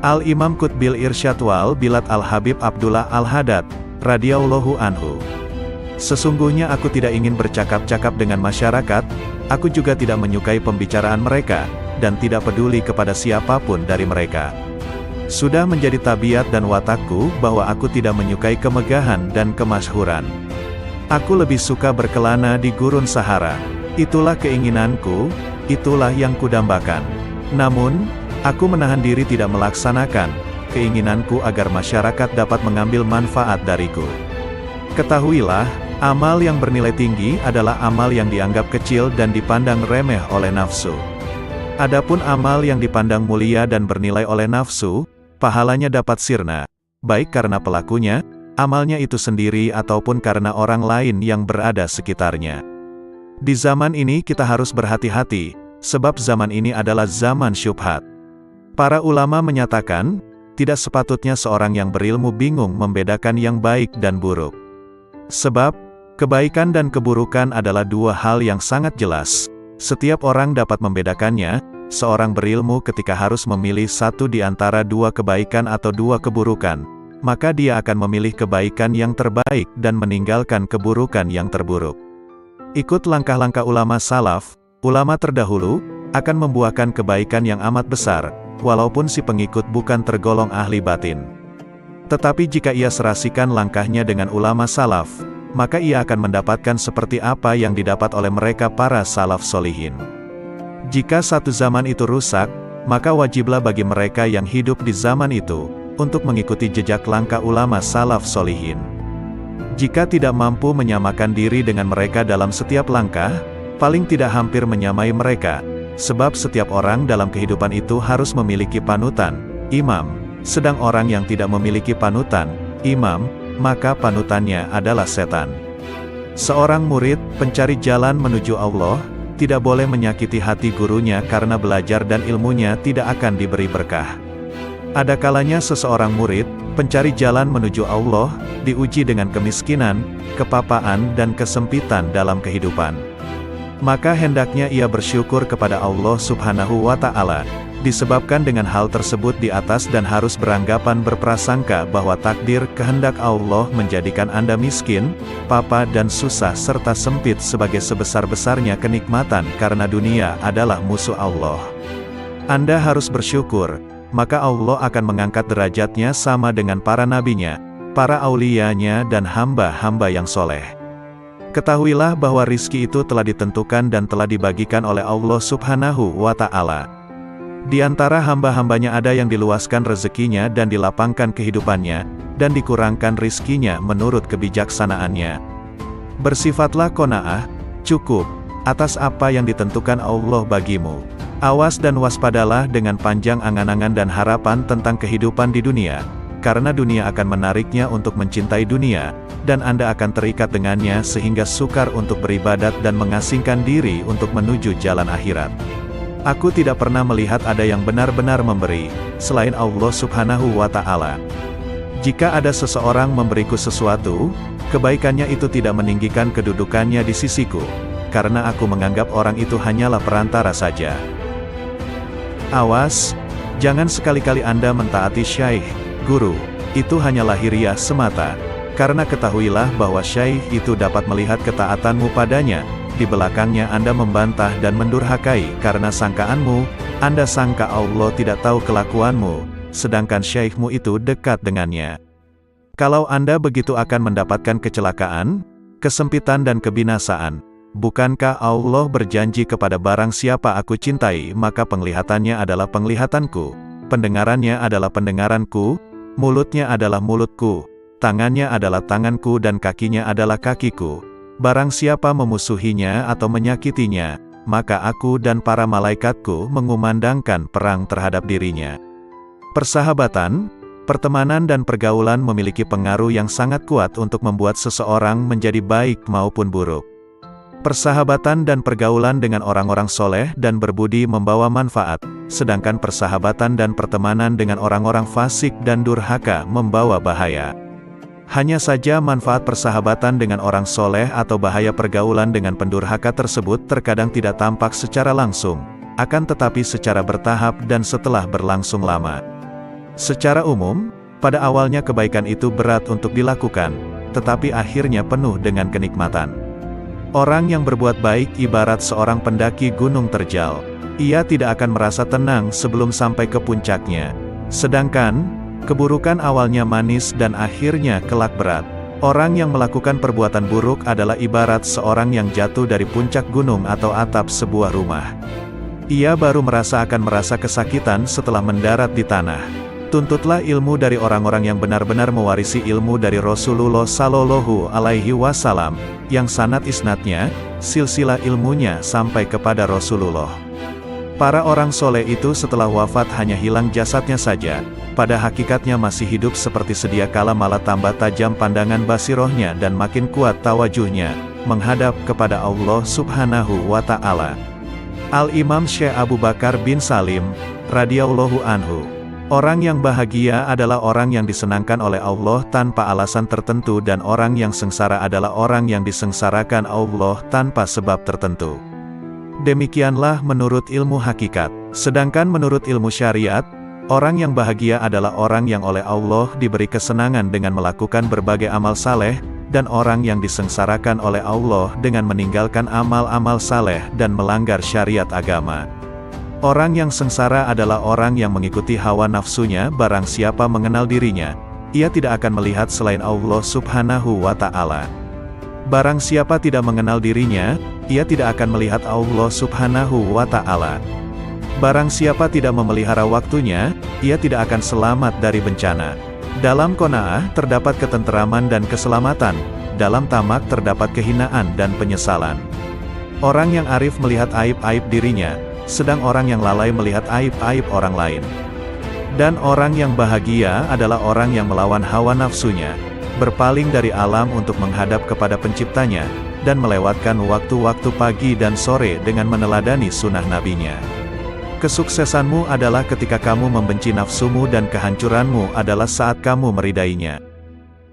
Al-Imam Qutbil Irsyad wal Bilad Al-Habib Abdullah Al-Haddad, radhiyallahu anhu. Sesungguhnya aku tidak ingin bercakap-cakap dengan masyarakat, aku juga tidak menyukai pembicaraan mereka, dan tidak peduli kepada siapapun dari mereka. Sudah menjadi tabiat dan watakku bahwa aku tidak menyukai kemegahan dan kemasyhuran. Aku lebih suka berkelana di gurun Sahara. Itulah keinginanku, itulah yang kudambakan. Namun, aku menahan diri tidak melaksanakan keinginanku agar masyarakat dapat mengambil manfaat dariku. Ketahuilah, amal yang bernilai tinggi adalah amal yang dianggap kecil dan dipandang remeh oleh nafsu. Adapun amal yang dipandang mulia dan bernilai oleh nafsu, pahalanya dapat sirna, baik karena pelakunya, amalnya itu sendiri ataupun karena orang lain yang berada sekitarnya. Di zaman ini kita harus berhati-hati, sebab zaman ini adalah zaman syubhat. Para ulama menyatakan, tidak sepatutnya seorang yang berilmu bingung membedakan yang baik dan buruk. Sebab, kebaikan dan keburukan adalah dua hal yang sangat jelas. Setiap orang dapat membedakannya. Seorang berilmu ketika harus memilih satu di antara dua kebaikan atau dua keburukan, maka dia akan memilih kebaikan yang terbaik dan meninggalkan keburukan yang terburuk. Ikut langkah-langkah ulama salaf, ulama terdahulu, akan membuahkan kebaikan yang amat besar, walaupun si pengikut bukan tergolong ahli batin. Tetapi jika ia serasikan langkahnya dengan ulama salaf, maka ia akan mendapatkan seperti apa yang didapat oleh mereka para salaf solihin. Jika satu zaman itu rusak, maka wajiblah bagi mereka yang hidup di zaman itu, untuk mengikuti jejak langkah ulama salaf solihin. Jika tidak mampu menyamakan diri dengan mereka dalam setiap langkah, paling tidak hampir menyamai mereka, sebab setiap orang dalam kehidupan itu harus memiliki panutan, imam. Sedang orang yang tidak memiliki panutan, imam, maka panutannya adalah setan. Seorang murid, pencari jalan menuju Allah, tidak boleh menyakiti hati gurunya karena belajar dan ilmunya tidak akan diberi berkah. Ada kalanya seseorang murid, pencari jalan menuju Allah, diuji dengan kemiskinan, kepapaan dan kesempitan dalam kehidupan. Maka hendaknya ia bersyukur kepada Allah Subhanahu wa Ta'ala, disebabkan dengan hal tersebut di atas dan harus beranggapan berprasangka bahwa takdir kehendak Allah menjadikan Anda miskin, papa dan susah serta sempit sebagai sebesar-besarnya kenikmatan karena dunia adalah musuh Allah. Anda harus bersyukur, maka Allah akan mengangkat derajatnya sama dengan para nabinya, para auliyanya dan hamba-hamba yang soleh. Ketahuilah bahwa rizki itu telah ditentukan dan telah dibagikan oleh Allah Subhanahu wa Ta'ala. Di antara hamba-hambanya ada yang diluaskan rezekinya dan dilapangkan kehidupannya, dan dikurangkan rizkinya menurut kebijaksanaannya. Bersifatlah qanaah, cukup, atas apa yang ditentukan Allah bagimu. Awas dan waspadalah dengan panjang angan-angan dan harapan tentang kehidupan di dunia, karena dunia akan menariknya untuk mencintai dunia, dan Anda akan terikat dengannya sehingga sukar untuk beribadat dan mengasingkan diri untuk menuju jalan akhirat. Aku tidak pernah melihat ada yang benar-benar memberi, selain Allah Subhanahu wa Ta'ala. Jika ada seseorang memberiku sesuatu, kebaikannya itu tidak meninggikan kedudukannya di sisiku, karena aku menganggap orang itu hanyalah perantara saja. Awas, jangan sekali-kali Anda mentaati syaikh, guru, itu hanya lahiriah semata, karena ketahuilah bahwa syaikh itu dapat melihat ketaatanmu padanya, di belakangnya Anda membantah dan mendurhakai karena sangkaanmu, Anda sangka Allah tidak tahu kelakuanmu, sedangkan syaikh-mu itu dekat dengannya. Kalau Anda begitu akan mendapatkan kecelakaan, kesempitan dan kebinasaan. Bukankah Allah berjanji kepada barang siapa aku cintai maka penglihatannya adalah penglihatanku, pendengarannya adalah pendengaranku, mulutnya adalah mulutku, tangannya adalah tanganku dan kakinya adalah kakiku. Barang siapa memusuhinya atau menyakitinya, maka aku dan para malaikatku mengumandangkan perang terhadap dirinya. Persahabatan, pertemanan dan pergaulan memiliki pengaruh yang sangat kuat untuk membuat seseorang menjadi baik maupun buruk. Persahabatan dan pergaulan dengan orang-orang soleh dan berbudi membawa manfaat, sedangkan persahabatan dan pertemanan dengan orang-orang fasik dan durhaka membawa bahaya. Hanya saja manfaat persahabatan dengan orang soleh atau bahaya pergaulan dengan pendurhaka tersebut terkadang tidak tampak secara langsung, akan tetapi secara bertahap dan setelah berlangsung lama. Secara umum, pada awalnya kebaikan itu berat untuk dilakukan, tetapi akhirnya penuh dengan kenikmatan. Orang yang berbuat baik ibarat seorang pendaki gunung terjal. Ia tidak akan merasa tenang sebelum sampai ke puncaknya. Sedangkan, keburukan awalnya manis dan akhirnya kelak berat. Orang yang melakukan perbuatan buruk adalah ibarat seorang yang jatuh dari puncak gunung atau atap sebuah rumah. Ia baru akan merasa kesakitan setelah mendarat di tanah. Tuntutlah ilmu dari orang-orang yang benar-benar mewarisi ilmu dari Rasulullah Sallallahu Alaihi Wasallam, yang sanad isnadnya, silsilah ilmunya sampai kepada Rasulullah. Para orang soleh itu setelah wafat hanya hilang jasadnya saja, pada hakikatnya masih hidup seperti sedia kala, malah tambah tajam pandangan basirohnya dan makin kuat tawajuhnya, menghadap kepada Allah Subhanahu wa Ta'ala. Al-Imam Syekh Abu Bakar bin Salim, radhiyallahu anhu. Orang yang bahagia adalah orang yang disenangkan oleh Allah tanpa alasan tertentu, dan orang yang sengsara adalah orang yang disengsarakan Allah tanpa sebab tertentu. Demikianlah menurut ilmu hakikat. Sedangkan menurut ilmu syariat, orang yang bahagia adalah orang yang oleh Allah diberi kesenangan dengan melakukan berbagai amal saleh, dan orang yang disengsarakan oleh Allah dengan meninggalkan amal-amal saleh dan melanggar syariat agama. Orang yang sengsara adalah orang yang mengikuti hawa nafsunya. Barang siapa mengenal dirinya, ia tidak akan melihat selain Allah Subhanahu wa Ta'ala. Barang siapa tidak mengenal dirinya, ia tidak akan melihat Allah Subhanahu wa Ta'ala. Barang siapa tidak memelihara waktunya, ia tidak akan selamat dari bencana. Dalam qanaah terdapat ketenteraman dan keselamatan, dalam tamak terdapat kehinaan dan penyesalan. Orang yang arif melihat aib-aib dirinya, sedang orang yang lalai melihat aib-aib orang lain. Dan orang yang bahagia adalah orang yang melawan hawa nafsunya, berpaling dari alam untuk menghadap kepada penciptanya, dan melewatkan waktu-waktu pagi dan sore dengan meneladani sunnah nabinya. Kesuksesanmu adalah ketika kamu membenci nafsumu dan kehancuranmu adalah saat kamu meridainya.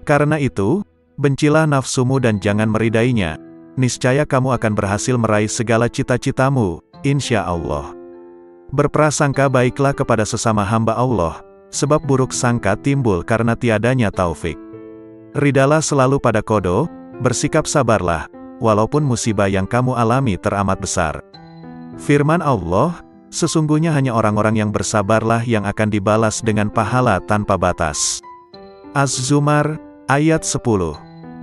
Karena itu, bencilah nafsumu dan jangan meridainya, niscaya kamu akan berhasil meraih segala cita-citamu, insya Allah. Berprasangka baiklah kepada sesama hamba Allah, sebab buruk sangka timbul karena tiadanya taufik. Ridalah selalu pada qada, bersikap sabarlah, walaupun musibah yang kamu alami teramat besar. Firman Allah, sesungguhnya hanya orang-orang yang bersabarlah yang akan dibalas dengan pahala tanpa batas. Az-Zumar, ayat 10.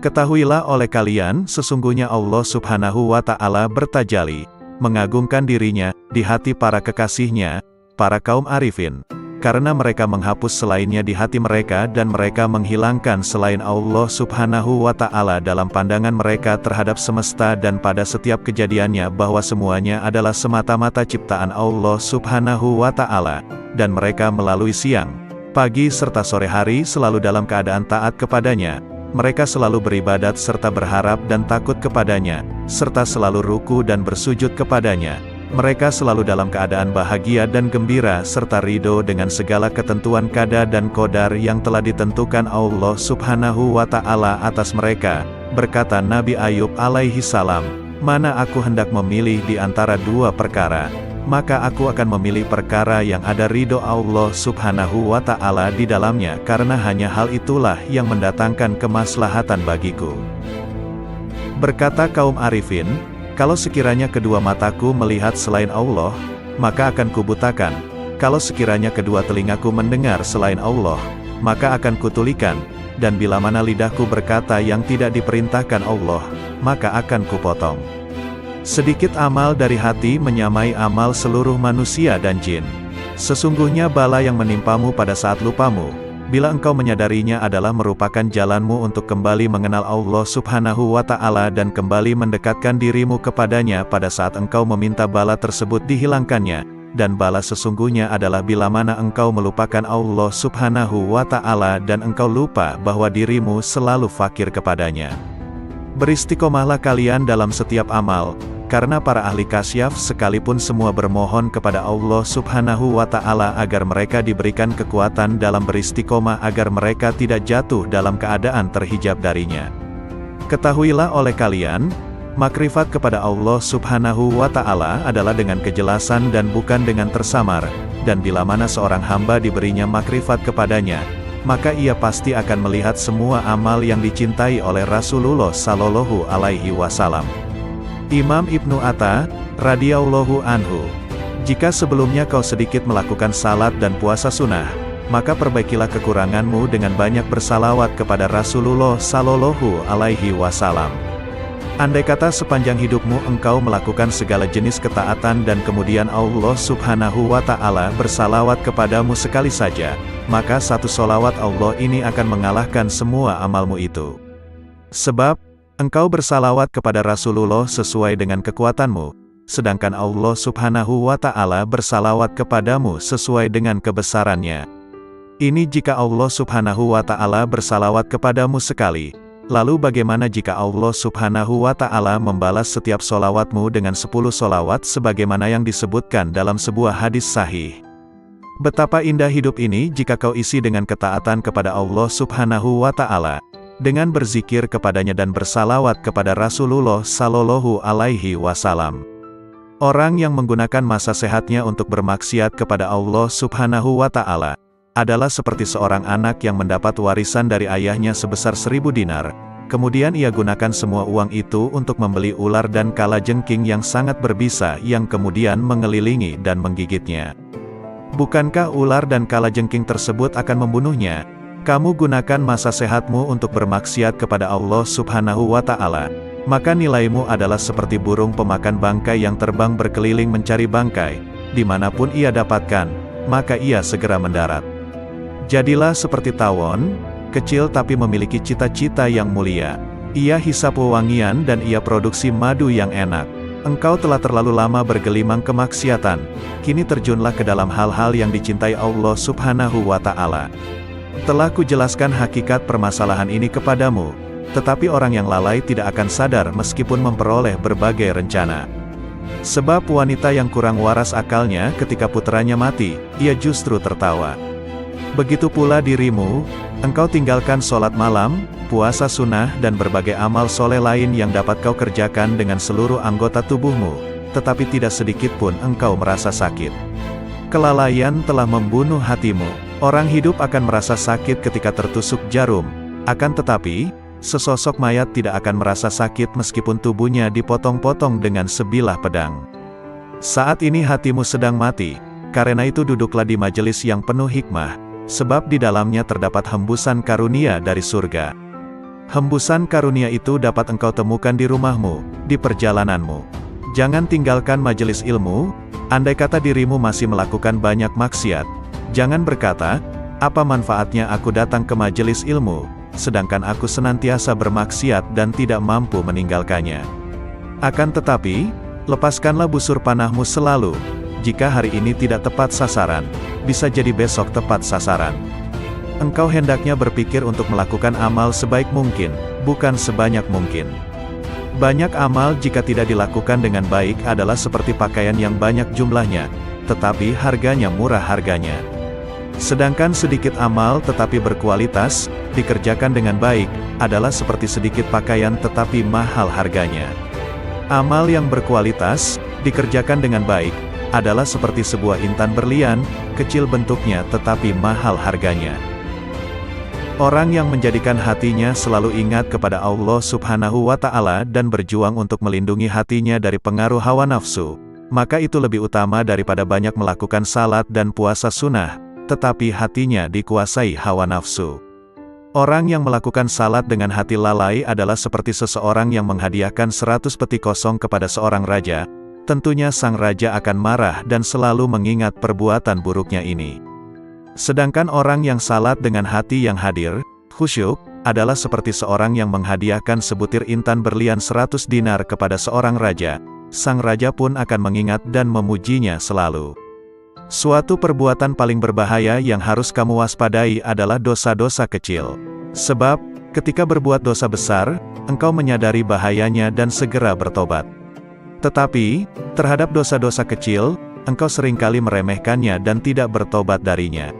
Ketahuilah oleh kalian, sesungguhnya Allah Subhanahu wa Ta'ala bertajalli, mengagungkan dirinya, di hati para kekasihnya, para kaum arifin, karena mereka menghapus selainnya di hati mereka dan mereka menghilangkan selain Allah Subhanahu wa Ta'ala dalam pandangan mereka terhadap semesta dan pada setiap kejadiannya bahwa semuanya adalah semata-mata ciptaan Allah Subhanahu wa Ta'ala, dan mereka melalui siang, pagi serta sore hari selalu dalam keadaan taat kepadanya. Mereka selalu beribadat serta berharap dan takut kepadanya, serta selalu ruku dan bersujud kepadanya. Mereka selalu dalam keadaan bahagia dan gembira serta ridho dengan segala ketentuan qada dan qadar yang telah ditentukan Allah Subhanahu wa Ta'ala atas mereka. Berkata Nabi Ayub alaihi salam, "Mana aku hendak memilih di antara dua perkara, maka aku akan memilih perkara yang ada ridho Allah Subhanahu wa Ta'ala di dalamnya karena hanya hal itulah yang mendatangkan kemaslahatan bagiku." Berkata kaum arifin, "Kalau sekiranya kedua mataku melihat selain Allah, maka akan kubutakan. Kalau sekiranya kedua telingaku mendengar selain Allah, maka akan kutulikan. Dan bila mana lidahku berkata yang tidak diperintahkan Allah, maka akan kupotong." Sedikit amal dari hati menyamai amal seluruh manusia dan jin. Sesungguhnya bala yang menimpamu pada saat lupamu, bila engkau menyadarinya adalah merupakan jalanmu untuk kembali mengenal Allah Subhanahu wa Ta'ala dan kembali mendekatkan dirimu kepadanya pada saat engkau meminta bala tersebut dihilangkannya, dan bala sesungguhnya adalah bila mana engkau melupakan Allah Subhanahu wa Ta'ala dan engkau lupa bahwa dirimu selalu fakir kepadanya. Beristiqomahlah kalian dalam setiap amal, karena para ahli kasyaf sekalipun semua bermohon kepada Allah Subhanahu wa Ta'ala agar mereka diberikan kekuatan dalam beristiqomah agar mereka tidak jatuh dalam keadaan terhijab darinya. Ketahuilah oleh kalian, makrifat kepada Allah Subhanahu wa Ta'ala adalah dengan kejelasan dan bukan dengan tersamar, dan bila mana seorang hamba diberinya makrifat kepadanya, maka ia pasti akan melihat semua amal yang dicintai oleh Rasulullah Sallallahu Alaihi Wasallam. Imam Ibnu Atta, radhiyallahu anhu, "Jika sebelumnya kau sedikit melakukan salat dan puasa sunnah, maka perbaikilah kekuranganmu dengan banyak bersalawat kepada Rasulullah Sallallahu Alaihi Wasallam. Andai kata sepanjang hidupmu engkau melakukan segala jenis ketaatan dan kemudian Allah Subhanahu wa Ta'ala bersalawat kepadamu sekali saja, maka satu solawat Allah ini akan mengalahkan semua amalmu itu. Sebab, engkau bersalawat kepada Rasulullah sesuai dengan kekuatanmu, sedangkan Allah Subhanahu wa Ta'ala bersalawat kepadamu sesuai dengan kebesarannya. Ini jika Allah Subhanahu wa Ta'ala bersalawat kepadamu sekali, lalu bagaimana jika Allah Subhanahu wa Ta'ala membalas setiap solawatmu dengan 10 solawat sebagaimana yang disebutkan dalam sebuah hadis sahih? Betapa indah hidup ini jika kau isi dengan ketaatan kepada Allah Subhanahu wa Ta'ala, dengan berzikir kepadanya dan bersalawat kepada Rasulullah Sallallahu Alaihi Wasallam. Orang yang menggunakan masa sehatnya untuk bermaksiat kepada Allah Subhanahu wa Ta'ala adalah seperti seorang anak yang mendapat warisan dari ayahnya sebesar 1000 dinar, kemudian ia gunakan semua uang itu untuk membeli ular dan kalajengking yang sangat berbisa yang kemudian mengelilingi dan menggigitnya. Bukankah ular dan kalajengking tersebut akan membunuhnya? Kamu gunakan masa sehatmu untuk bermaksiat kepada Allah Subhanahu wa Ta'ala, maka nilaimu adalah seperti burung pemakan bangkai yang terbang berkeliling mencari bangkai, dimanapun ia dapatkan, maka ia segera mendarat. Jadilah seperti tawon, kecil tapi memiliki cita-cita yang mulia. Ia hisap wewangian dan ia produksi madu yang enak. Engkau telah terlalu lama bergelimang kemaksiatan, kini terjunlah ke dalam hal-hal yang dicintai Allah Subhanahu wa Ta'ala. Telah kujelaskan hakikat permasalahan ini kepadamu, tetapi orang yang lalai tidak akan sadar meskipun memperoleh berbagai rencana. Sebab wanita yang kurang waras akalnya ketika putranya mati, ia justru tertawa. Begitu pula dirimu, engkau tinggalkan sholat malam, puasa sunnah dan berbagai amal soleh lain yang dapat kau kerjakan dengan seluruh anggota tubuhmu, tetapi tidak sedikit pun engkau merasa sakit. Kelalaian telah membunuh hatimu. Orang hidup akan merasa sakit ketika tertusuk jarum, akan tetapi, sesosok mayat tidak akan merasa sakit meskipun tubuhnya dipotong-potong dengan sebilah pedang. Saat ini hatimu sedang mati, karena itu duduklah di majelis yang penuh hikmah, sebab di dalamnya terdapat hembusan karunia dari surga. Hembusan karunia itu dapat engkau temukan di rumahmu, di perjalananmu. Jangan tinggalkan majelis ilmu, andai kata dirimu masih melakukan banyak maksiat. Jangan berkata, apa manfaatnya aku datang ke majelis ilmu, sedangkan aku senantiasa bermaksiat dan tidak mampu meninggalkannya. Akan tetapi, lepaskanlah busur panahmu selalu. Jika hari ini tidak tepat sasaran, bisa jadi besok tepat sasaran. Engkau hendaknya berpikir untuk melakukan amal sebaik mungkin, bukan sebanyak mungkin. Banyak amal jika tidak dilakukan dengan baik adalah seperti pakaian yang banyak jumlahnya, tetapi harganya murah harganya. Sedangkan sedikit amal tetapi berkualitas, dikerjakan dengan baik, adalah seperti sedikit pakaian tetapi mahal harganya. Amal yang berkualitas, dikerjakan dengan baik, adalah seperti sebuah intan berlian, kecil bentuknya tetapi mahal harganya. Orang yang menjadikan hatinya selalu ingat kepada Allah Subhanahu wa Ta'ala dan berjuang untuk melindungi hatinya dari pengaruh hawa nafsu, maka itu lebih utama daripada banyak melakukan salat dan puasa sunnah, tetapi hatinya dikuasai hawa nafsu. Orang yang melakukan salat dengan hati lalai adalah seperti seseorang yang menghadiahkan 100 peti kosong kepada seorang raja. Tentunya sang raja akan marah dan selalu mengingat perbuatan buruknya ini. Sedangkan orang yang salat dengan hati yang hadir, khusyuk, adalah seperti seorang yang menghadiahkan sebutir intan berlian 100 dinar kepada seorang raja. Sang raja pun akan mengingat dan memujinya selalu. Suatu perbuatan paling berbahaya yang harus kamu waspadai adalah dosa-dosa kecil. Sebab, ketika berbuat dosa besar, engkau menyadari bahayanya dan segera bertobat. Tetapi, terhadap dosa-dosa kecil, engkau seringkali meremehkannya dan tidak bertobat darinya.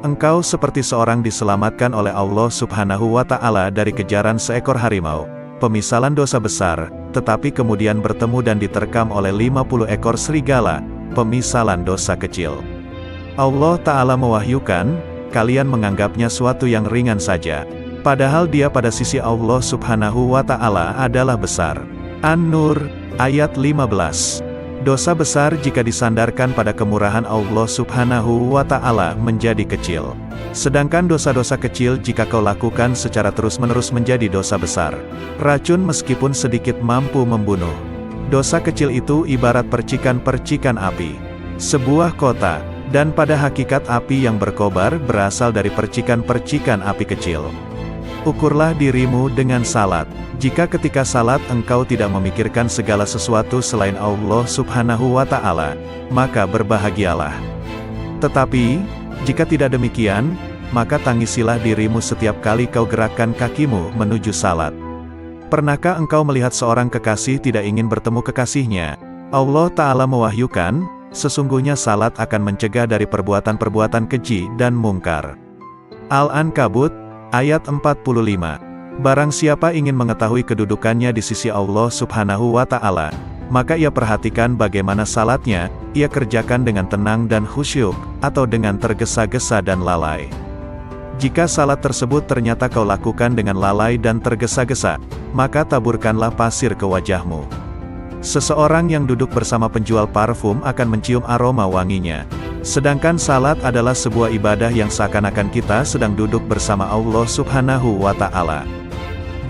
Engkau seperti seorang diselamatkan oleh Allah Subhanahu wa Ta'ala dari kejaran seekor harimau, pemisalan dosa besar, tetapi kemudian bertemu dan diterkam oleh 50 ekor serigala, pemisalan dosa kecil. Allah Ta'ala mewahyukan, kalian menganggapnya suatu yang ringan saja, padahal dia pada sisi Allah Subhanahu wa Ta'ala adalah besar. An-Nur, ayat 15. Dosa besar jika disandarkan pada kemurahan Allah Subhanahu wa Ta'ala menjadi kecil. Sedangkan dosa-dosa kecil jika kau lakukan secara terus-menerus menjadi dosa besar. Racun meskipun sedikit mampu membunuh. Dosa kecil itu ibarat percikan-percikan api. Sebuah kota, dan pada hakikat api yang berkobar berasal dari percikan-percikan api kecil. Ukurlah dirimu dengan salat. Jika ketika salat engkau tidak memikirkan segala sesuatu selain Allah Subhanahu wa Ta'ala, maka berbahagialah. Tetapi, jika tidak demikian, maka tangisilah dirimu setiap kali kau gerakkan kakimu menuju salat. Pernahkah engkau melihat seorang kekasih tidak ingin bertemu kekasihnya? Allah Ta'ala mewahyukan, sesungguhnya salat akan mencegah dari perbuatan-perbuatan keji dan mungkar. Al-Ankabut, ayat 45. Barang siapa ingin mengetahui kedudukannya di sisi Allah Subhanahu wa Ta'ala, maka ia perhatikan bagaimana salatnya, ia kerjakan dengan tenang dan khusyuk, atau dengan tergesa-gesa dan lalai. Jika salat tersebut ternyata kau lakukan dengan lalai dan tergesa-gesa, maka taburkanlah pasir ke wajahmu. Seseorang yang duduk bersama penjual parfum akan mencium aroma wanginya. Sedangkan salat adalah sebuah ibadah yang seakan-akan kita sedang duduk bersama Allah Subhanahu wa Ta'ala.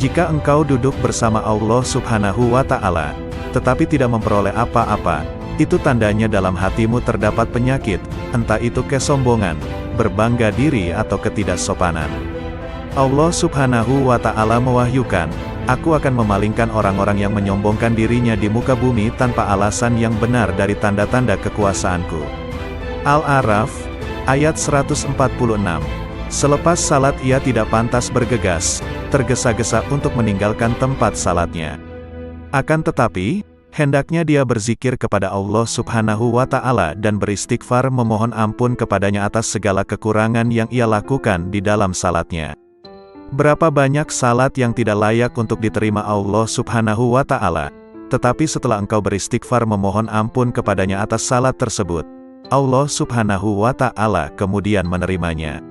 Jika engkau duduk bersama Allah Subhanahu wa Ta'ala, tetapi tidak memperoleh apa-apa, itu tandanya dalam hatimu terdapat penyakit, entah itu kesombongan, berbangga diri atau ketidaksopanan. Allah Subhanahu wa Ta'ala mewahyukan, Aku akan memalingkan orang-orang yang menyombongkan dirinya di muka bumi tanpa alasan yang benar dari tanda-tanda kekuasaanku. Al-A'raf, ayat 146. Selepas salat ia tidak pantas bergegas, tergesa-gesa untuk meninggalkan tempat salatnya. Akan tetapi, hendaknya dia berzikir kepada Allah Subhanahu wa Ta'ala dan beristighfar memohon ampun kepadanya atas segala kekurangan yang ia lakukan di dalam salatnya. Berapa banyak salat yang tidak layak untuk diterima Allah Subhanahu wa Ta'ala, tetapi setelah engkau beristighfar memohon ampun kepadanya atas salat tersebut, Allah Subhanahu wa Ta'ala kemudian menerimanya.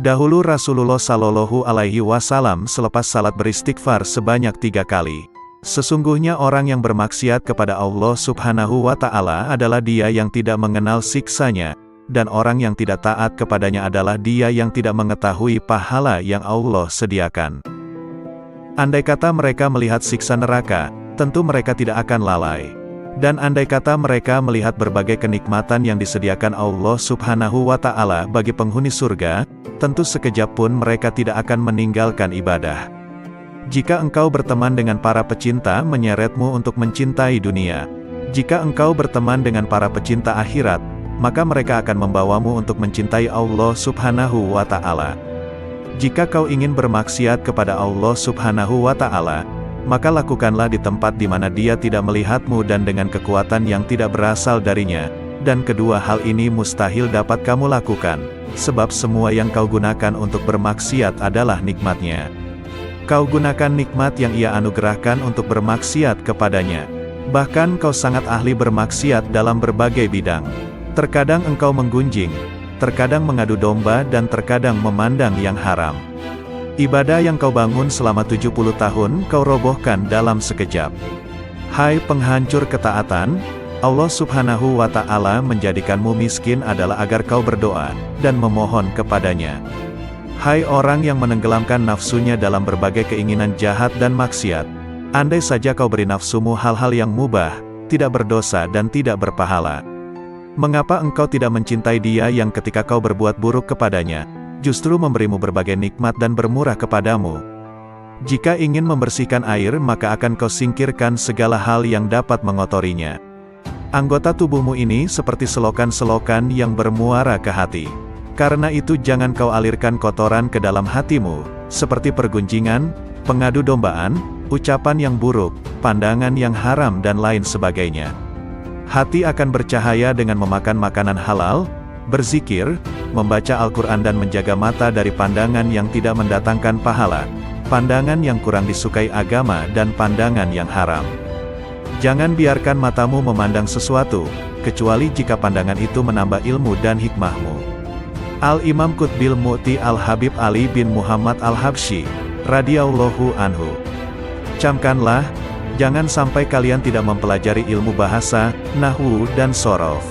Dahulu Rasulullah Shallallahu Alaihi Wasallam selepas salat beristighfar sebanyak 3 kali. Sesungguhnya orang yang bermaksiat kepada Allah Subhanahu wa Ta'ala adalah dia yang tidak mengenal siksanya, dan orang yang tidak taat kepadanya adalah dia yang tidak mengetahui pahala yang Allah sediakan. Andai kata mereka melihat siksa neraka, tentu mereka tidak akan lalai. Dan andai kata mereka melihat berbagai kenikmatan yang disediakan Allah Subhanahu wa Ta'ala bagi penghuni surga, tentu sekejap pun mereka tidak akan meninggalkan ibadah. Jika engkau berteman dengan para pecinta menyeretmu untuk mencintai dunia. Jika engkau berteman dengan para pecinta akhirat, maka mereka akan membawamu untuk mencintai Allah Subhanahu wa Ta'ala. Jika kau ingin bermaksiat kepada Allah Subhanahu wa Ta'ala, maka lakukanlah di tempat di mana Dia tidak melihatmu dan dengan kekuatan yang tidak berasal darinya, dan kedua hal ini mustahil dapat kamu lakukan, sebab semua yang kau gunakan untuk bermaksiat adalah nikmat-Nya. Kau gunakan nikmat yang Ia anugerahkan untuk bermaksiat kepadanya. Bahkan kau sangat ahli bermaksiat dalam berbagai bidang. Terkadang engkau menggunjing, terkadang mengadu domba dan terkadang memandang yang haram. Ibadah yang kau bangun selama 70 tahun kau robohkan dalam sekejap. Hai penghancur ketaatan, Allah Subhanahu wa Ta'ala menjadikanmu miskin adalah agar kau berdoa dan memohon kepadanya. Hai orang yang menenggelamkan nafsunya dalam berbagai keinginan jahat dan maksiat, andai saja kau beri nafsumu hal-hal yang mubah, tidak berdosa dan tidak berpahala. Mengapa engkau tidak mencintai Dia yang ketika kau berbuat buruk kepadanya, justru memberimu berbagai nikmat dan bermurah kepadamu? Jika ingin membersihkan air maka akan kau singkirkan segala hal yang dapat mengotorinya. Anggota tubuhmu ini seperti selokan-selokan yang bermuara ke hati. Karena itu jangan kau alirkan kotoran ke dalam hatimu, seperti pergunjingan, pengadu dombaan, ucapan yang buruk, pandangan yang haram dan lain sebagainya. Hati akan bercahaya dengan memakan makanan halal, berzikir, membaca Al-Quran dan menjaga mata dari pandangan yang tidak mendatangkan pahala, pandangan yang kurang disukai agama dan pandangan yang haram. Jangan biarkan matamu memandang sesuatu, kecuali jika pandangan itu menambah ilmu dan hikmahmu. Al-Imam Qutbil Mu'ti Al-Habib Ali bin Muhammad Al-Habsyi, radhiyallahu anhu. Camkanlah, jangan sampai kalian tidak mempelajari ilmu bahasa, nahwu dan shorof.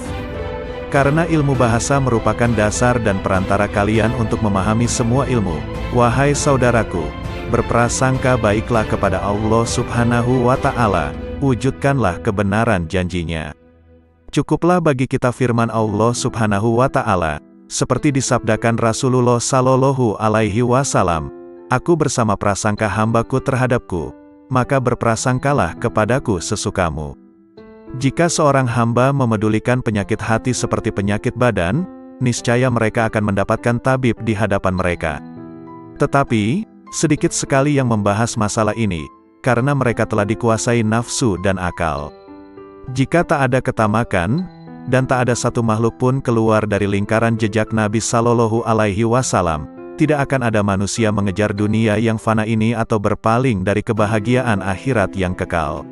Karena ilmu bahasa merupakan dasar dan perantara kalian untuk memahami semua ilmu. Wahai saudaraku, berprasangka baiklah kepada Allah Subhanahu wa Ta'ala, wujudkanlah kebenaran janjinya. Cukuplah bagi kita firman Allah Subhanahu wa Ta'ala, seperti disabdakan Rasulullah Shallallahu Alaihi Wasallam, aku bersama prasangka hambaku terhadapku, maka berprasangkalah kepadaku sesukamu. Jika seorang hamba memedulikan penyakit hati seperti penyakit badan, niscaya mereka akan mendapatkan tabib di hadapan mereka. Tetapi, sedikit sekali yang membahas masalah ini, karena mereka telah dikuasai nafsu dan akal. Jika tak ada ketamakan, dan tak ada satu makhluk pun keluar dari lingkaran jejak Nabi Shallallahu Alaihi Wasallam, tidak akan ada manusia mengejar dunia yang fana ini atau berpaling dari kebahagiaan akhirat yang kekal.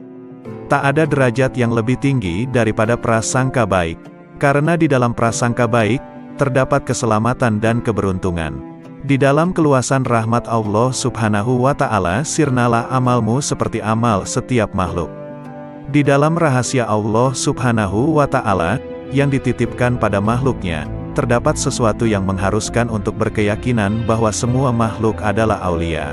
Tak ada derajat yang lebih tinggi daripada prasangka baik, karena di dalam prasangka baik, terdapat keselamatan dan keberuntungan. Di dalam keluasan rahmat Allah Subhanahu wa Ta'ala sirnalah amalmu seperti amal setiap makhluk. Di dalam rahasia Allah Subhanahu wa Ta'ala, yang dititipkan pada makhluknya, terdapat sesuatu yang mengharuskan untuk berkeyakinan bahwa semua makhluk adalah aulia.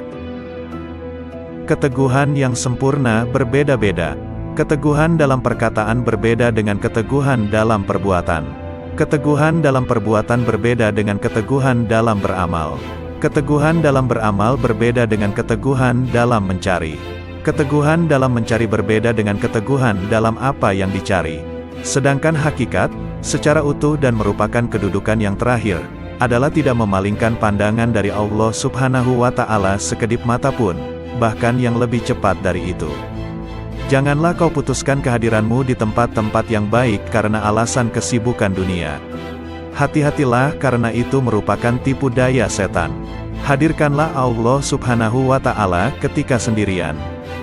Keteguhan yang sempurna berbeda-beda. Keteguhan dalam perkataan berbeda dengan keteguhan dalam perbuatan. Keteguhan dalam perbuatan berbeda dengan keteguhan dalam beramal. Keteguhan dalam beramal berbeda dengan keteguhan dalam mencari. Keteguhan dalam mencari berbeda dengan keteguhan dalam apa yang dicari. Sedangkan hakikat, secara utuh dan merupakan kedudukan yang terakhir, adalah tidak memalingkan pandangan dari Allah Subhanahu wa Ta'ala sekedip mata pun, bahkan yang lebih cepat dari itu. Janganlah kau putuskan kehadiranmu di tempat-tempat yang baik karena alasan kesibukan dunia. Hati-hatilah karena itu merupakan tipu daya setan. Hadirkanlah Allah Subhanahu wa Ta'ala ketika sendirian.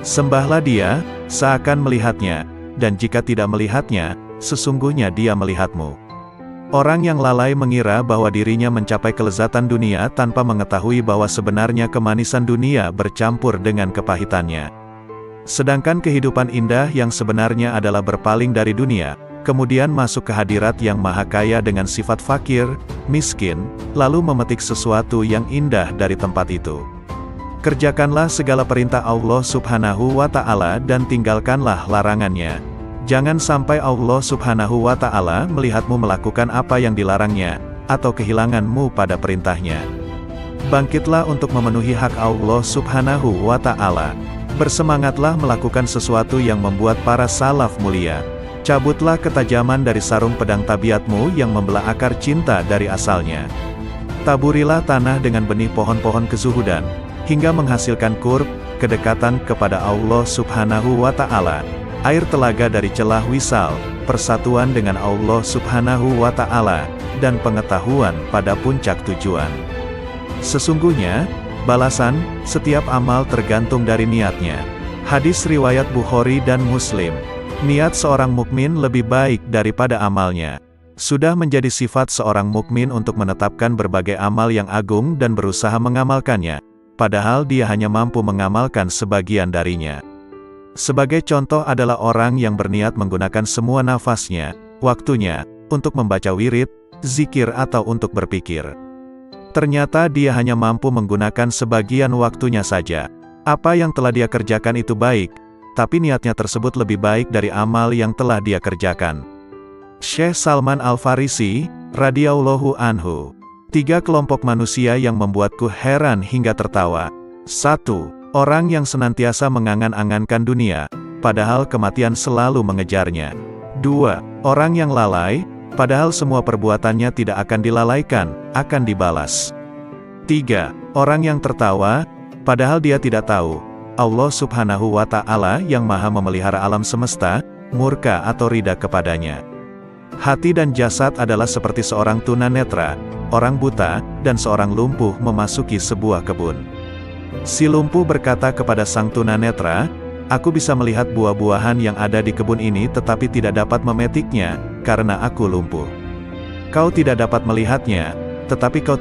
Sembahlah Dia, seakan melihatnya, dan jika tidak melihatnya, sesungguhnya Dia melihatmu. Orang yang lalai mengira bahwa dirinya mencapai kelezatan dunia tanpa mengetahui bahwa sebenarnya kemanisan dunia bercampur dengan kepahitannya. Sedangkan kehidupan indah yang sebenarnya adalah berpaling dari dunia, kemudian masuk ke hadirat yang maha kaya dengan sifat fakir, miskin, lalu memetik sesuatu yang indah dari tempat itu. Kerjakanlah segala perintah Allah Subhanahu wa Ta'ala dan tinggalkanlah larangannya. Jangan sampai Allah Subhanahu wa Ta'ala melihatmu melakukan apa yang dilarangnya, atau kehilanganmu pada perintahnya. Bangkitlah untuk memenuhi hak Allah Subhanahu wa Ta'ala. Bersemangatlah melakukan sesuatu yang membuat para salaf mulia. Cabutlah ketajaman dari sarung pedang tabiatmu yang membelah akar cinta dari asalnya. Taburilah tanah dengan benih pohon-pohon kezuhudan, hingga menghasilkan qurb, kedekatan kepada Allah Subhanahu wa Ta'ala, air telaga dari celah wisal, persatuan dengan Allah Subhanahu wa Ta'ala, dan pengetahuan pada puncak tujuan. Sesungguhnya, balasan setiap amal tergantung dari niatnya. Hadis riwayat Bukhari dan Muslim. Niat seorang mukmin lebih baik daripada amalnya. Sudah menjadi sifat seorang mukmin untuk menetapkan berbagai amal yang agung dan berusaha mengamalkannya, padahal dia hanya mampu mengamalkan sebagian darinya. Sebagai contoh adalah orang yang berniat menggunakan semua nafasnya, waktunya, untuk membaca wirid, zikir atau untuk berpikir. Ternyata dia hanya mampu menggunakan sebagian waktunya saja. Apa yang telah dia kerjakan itu baik, tapi niatnya tersebut lebih baik dari amal yang telah dia kerjakan. Syekh Salman Al-Farisi, radhiyallahu anhu. 3 kelompok manusia yang membuatku heran hingga tertawa. 1. Orang yang senantiasa mengangan-angankan dunia, padahal kematian selalu mengejarnya. 2. Orang yang lalai, padahal semua perbuatannya tidak akan dilalaikan, akan dibalas. 3. Orang yang tertawa, padahal dia tidak tahu, Allah Subhanahu wa Ta'ala yang maha memelihara alam semesta, murka atau ridha kepadanya. Hati dan jasad adalah seperti seorang tunanetra, orang buta, dan seorang lumpuh memasuki sebuah kebun. Si lumpuh berkata kepada sang tunanetra, "Aku bisa melihat buah-buahan yang ada di kebun ini tetapi tidak dapat memetiknya, karena aku lumpuh. Kau tidak dapat melihatnya, tetapi kau tidak